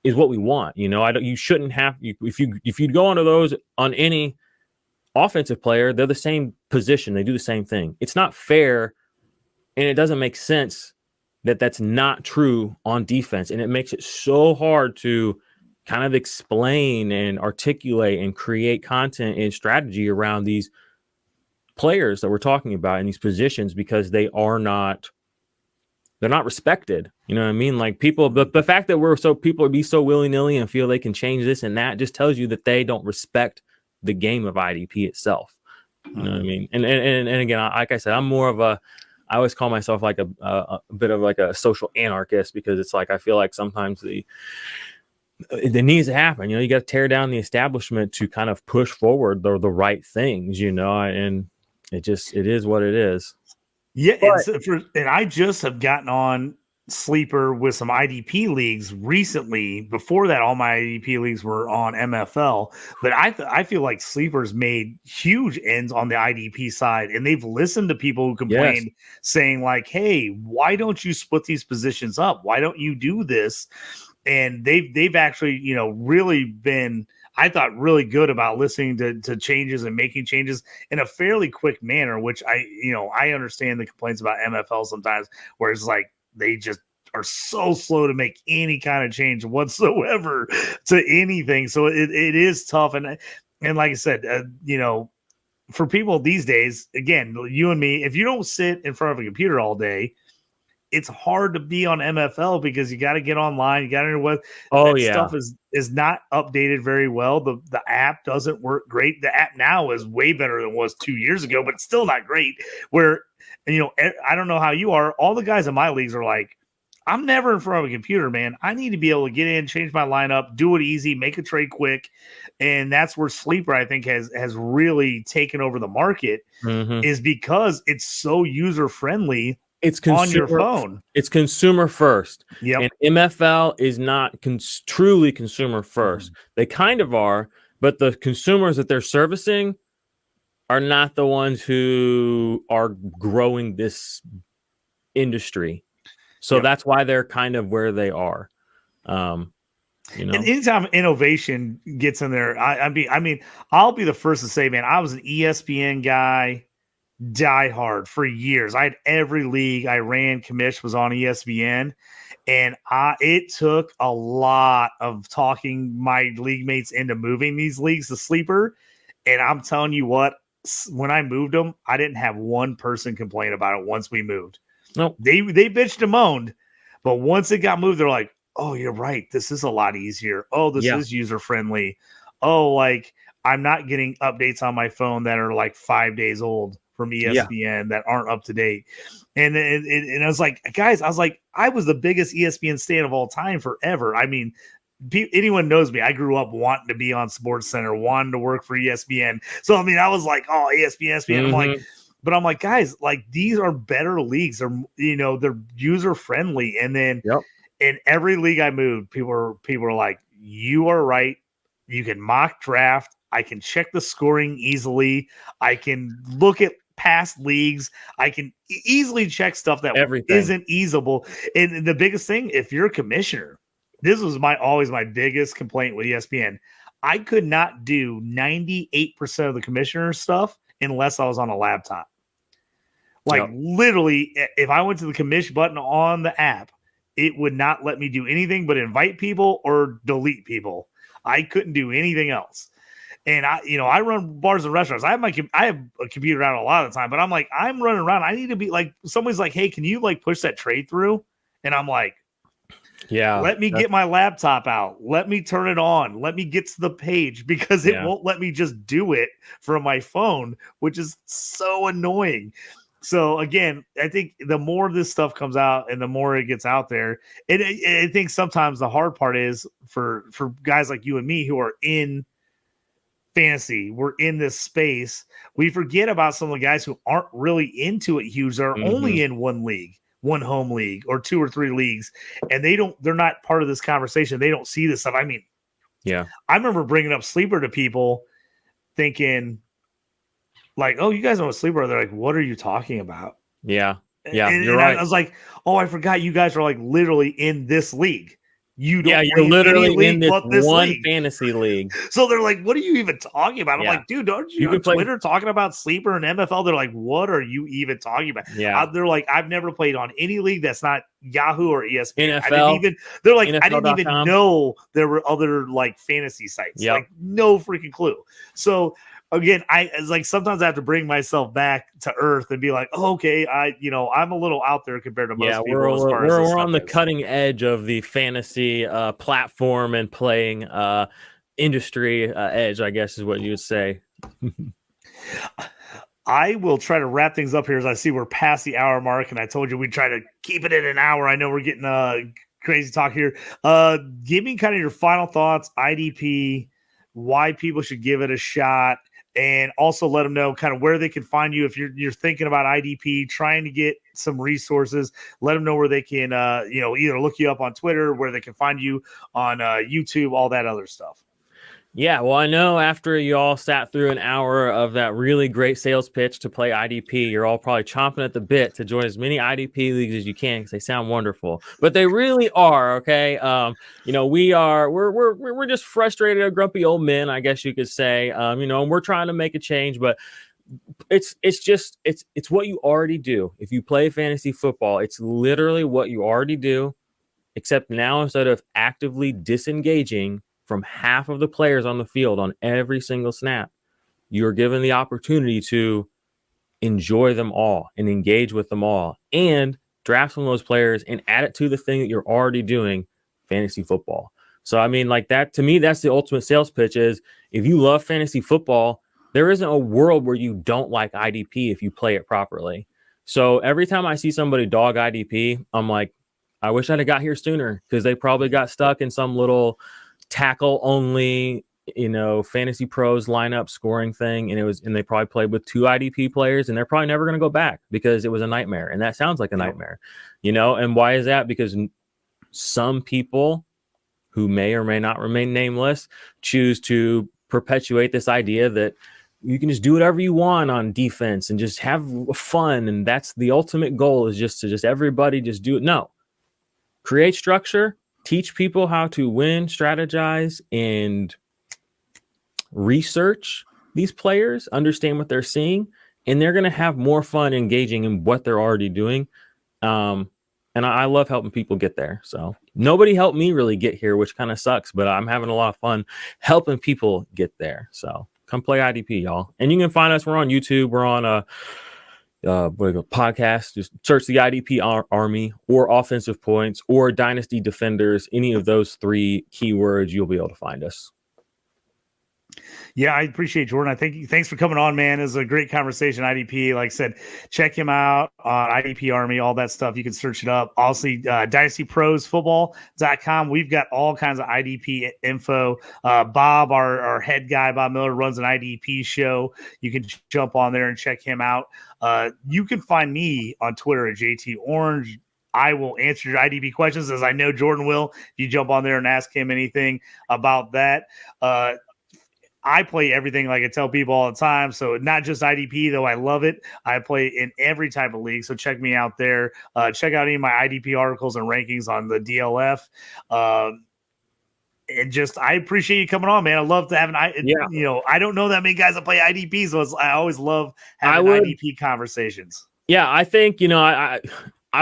is what we want. You know, you shouldn't have if you go onto those on any offensive player, they're the same position, they do the same thing. It's not fair, and it doesn't make sense that that's not true on defense, and it makes it so hard to kind of explain and articulate and create content and strategy around these players that we're talking about in these positions because they're not respected. You know what I mean? Like people, the fact that people be so willy-nilly and feel they can change this and that just tells you that they don't respect the game of IDP itself. You know what I mean? And again, like I said, I'm more of I always call myself like a bit of like a social anarchist because it's like, I feel like sometimes it needs to happen. You know, you got to tear down the establishment to kind of push forward the right things, you know, and it is what it is. Yeah. And I just have gotten on Sleeper with some IDP leagues recently. Before that, all my IDP leagues were on MFL, but I feel like Sleeper's made huge ends on the IDP side, and they've listened to people who complained saying like, hey, why don't you split these positions up? Why don't you do this? And they've actually, you know, really been, I thought, really good about listening to changes and making changes in a fairly quick manner, which I understand the complaints about MFL sometimes where it's like they just are so slow to make any kind of change whatsoever to anything. So it is tough. And like I said, you know, for people these days, again, you and me, if you don't sit in front of a computer all day, it's hard to be on MFL because you got to get online. You got to know what stuff is not updated very well. The app doesn't work great. The app now is way better than it was 2 years ago, but it's still not great. Where, you know, I don't know how you are. All the guys in my leagues are like, I'm never in front of a computer, man. I need to be able to get in, change my lineup, do it easy, make a trade quick. And that's where Sleeper, I think, has really taken over the market is because it's so user-friendly. It's on your phone. It's consumer first. And MFL is not truly consumer first. They kind of are, but the consumers that they're servicing are not the ones who are growing this industry. So that's why they're kind of where they are. You know, and anytime innovation gets in there, I mean, I'll be the first to say, man, I was an ESPN guy. Die hard for years. I had every league I ran. Commish was on ESPN, and it took a lot of talking my league mates into moving these leagues to Sleeper. And I'm telling you what, when I moved them, I didn't have one person complain about it. Once we moved, no, they bitched and moaned, but once it got moved, they're like, "Oh, you're right. This is a lot easier. Oh, this is user friendly. Oh, like I'm not getting updates on my phone that are like 5 days old." From ESPN that aren't up to date. And I was like, guys, I was the biggest ESPN stan of all time forever. I mean, anyone knows me. I grew up wanting to be on SportsCenter, wanting to work for ESPN. So, I mean, I was like, oh, ESPN. I'm like, guys, like these are better leagues. They're, you know, they're user friendly. And then in every league I moved, people were like, "You are right. You can mock draft. I can check the scoring easily. I can look at past leagues. I can easily check stuff that Everything. isn't easable." And the biggest thing, if you're a commissioner, this was always my biggest complaint with ESPN. I could not do 98% of the commissioner stuff unless I was on a laptop. Like literally, if I went to the commission button on the app, it would not let me do anything but invite people or delete people. I couldn't do anything else. And I run bars and restaurants. I have a computer out a lot of the time, but I'm like, I'm running around. I need to be like, somebody's like, "Hey, can you like push that trade through?" And I'm like, yeah, let me get my laptop out. Let me turn it on. Let me get to the page, because it won't let me just do it from my phone, which is so annoying. So again, I think the more this stuff comes out and the more it gets out there, and I think sometimes the hard part is for guys like you and me who are in fantasy, we're in this space, we forget about some of the guys who aren't really into it huge. They're only in one league, one home league, or 2 or 3 leagues, and they're not part of this conversation. They don't see this stuff. I mean, yeah, I remember bringing up Sleeper to people thinking like, "Oh, you guys know what Sleeper are?" They're like, "What are you talking about?" yeah, And right. I was like, "Oh, I forgot you guys are like literally in this league. You don't you're literally in this one league. fantasy league." So they're like, "What are you even talking about?" I'm Yeah. like, "Dude, don't You you can on play- Twitter talking about Sleeper and MFL?" They're like, "What are you even talking about?" Yeah. They're like, "I've never played on any league that's not Yahoo or ESPN." NFL. I didn't even know there were other like fantasy sites. Yep. Like, no freaking clue. So again, it's like sometimes I have to bring myself back to earth and be like, "Oh, okay, I'm a little out there compared to most people." We're on the cutting edge of the fantasy platform and playing industry edge, I guess is what you would say. I will try to wrap things up here as I see we're past the hour mark, and I told you we'd try to keep it at an hour. I know we're getting crazy talk here. Give me kind of your final thoughts, IDP, why people should give it a shot, and also let them know kind of where they can find you if you're thinking about IDP, trying to get some resources. Let them know where they can, either look you up on Twitter, where they can find you on YouTube, all that other stuff. Yeah, well, I know after you all sat through an hour of that really great sales pitch to play IDP, you're all probably chomping at the bit to join as many IDP leagues as you can because they sound wonderful. But they really are, okay? We're just frustrated, grumpy old men, I guess you could say. And we're trying to make a change, but it's what you already do. If you play fantasy football, it's literally what you already do, except now instead of actively disengaging from half of the players on the field on every single snap, you're given the opportunity to enjoy them all and engage with them all and draft some of those players and add it to the thing that you're already doing, fantasy football. So, I mean, like that, to me, that's the ultimate sales pitch is if you love fantasy football, there isn't a world where you don't like IDP if you play it properly. So every time I see somebody dog IDP, I'm like, I wish I'd have got here sooner because they probably got stuck in some little tackle only, fantasy pros lineup scoring thing. And they probably played with 2 IDP players and they're probably never going to go back because it was a nightmare. And that sounds like a nightmare, and why is that? Because some people who may or may not remain nameless choose to perpetuate this idea that you can just do whatever you want on defense and just have fun. And that's the ultimate goal is just everybody just do it. No, create structure, teach people how to win, strategize, and research these players, understand what they're seeing, and they're going to have more fun engaging in what they're already doing. And I love helping people get there. So nobody helped me really get here, which kind of sucks, but I'm having a lot of fun helping people get there. So come play IDP, y'all. And you can find us. We're on YouTube. We're on podcast. Just search the IDP Army or Offensive Points or Dynasty Defenders. Any of those 3 keywords, you'll be able to find us. Yeah, I appreciate Jordan. Thanks for coming on, man. It was a great conversation. IDP, like I said, check him out on IDP Army, all that stuff. You can search it up. Also, dynastyprosfootball.com. We've got all kinds of IDP info. Bob, our head guy, Bob Miller, runs an IDP show. You can jump on there and check him out. You can find me on Twitter at JT Orange. I will answer your IDP questions, as I know Jordan will. If you jump on there and ask him anything about that. I play everything, like I tell people all the time. So not just IDP, though I love it. I play in every type of league. So check me out there. Check out any of my IDP articles and rankings on the DLF. And just, I appreciate you coming on, man. I love to have I don't know that many guys that play IDP, so I always love having IDP conversations. Yeah, I think, I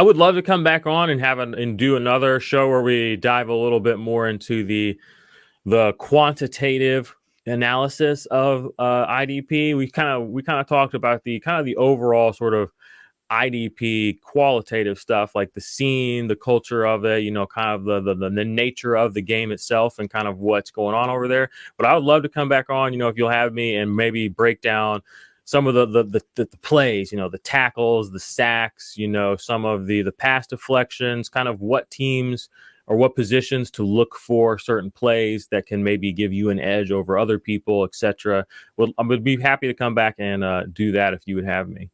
would love to come back on and do another show where we dive a little bit more into the quantitative analysis of IDP. We kind of talked about the overall sort of IDP qualitative stuff, like the scene, the culture of it, kind of the nature of the game itself and kind of what's going on over there. But I would love to come back on, if you'll have me, and maybe break down some of the plays, the tackles, the sacks, some of the pass deflections, kind of what teams or what positions to look for certain plays that can maybe give you an edge over other people, etc. Well, I would be happy to come back and do that if you would have me.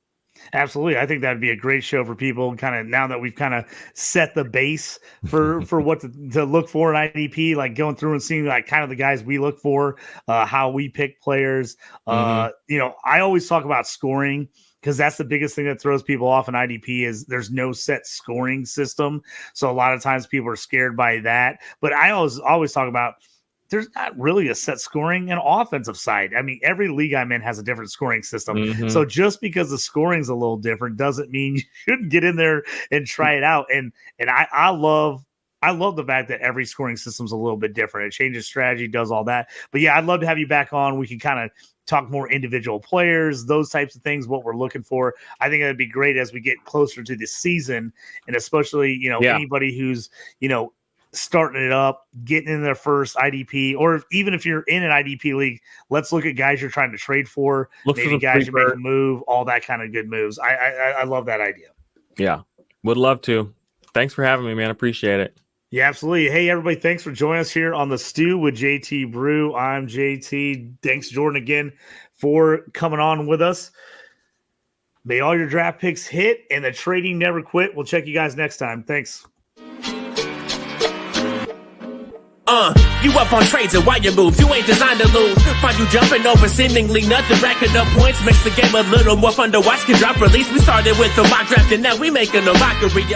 Absolutely. I think that'd be a great show for people, kind of now that we've kind of set the base for what to look for in IDP, like going through and seeing like kind of the guys we look for, how we pick players. I always talk about scoring, because that's the biggest thing that throws people off in IDP is there's no set scoring system. So a lot of times people are scared by that. But I always talk about there's not really a set scoring and offensive side. I mean, every league I'm in has a different scoring system. Mm-hmm. So just because the scoring's a little different doesn't mean you shouldn't get in there and try it out. And I love the fact that every scoring system's a little bit different. It changes strategy, does all that. But yeah, I'd love to have you back on. We can kind of talk more individual players, those types of things, what we're looking for. I think that'd be great as we get closer to the season, and especially, anybody who's, starting it up, getting in their first IDP, or even if you're in an IDP league, let's look at guys you're trying to trade for, maybe guys you make a move, all that kind of good moves. I love that idea. Yeah, would love to. Thanks for having me, man. Appreciate it. Yeah, absolutely. Hey, everybody, thanks for joining us here on The Stew with JT Brew. I'm JT. Thanks, Jordan, again for coming on with us. May all your draft picks hit and the trading never quit. We'll check you guys next time. Thanks. You up on trades and why you move? You ain't designed to lose. Find you jumping over seemingly nothing, racking up points, makes the game a little more fun to watch. Can drop release. We started with the mock draft and now we making a mockery of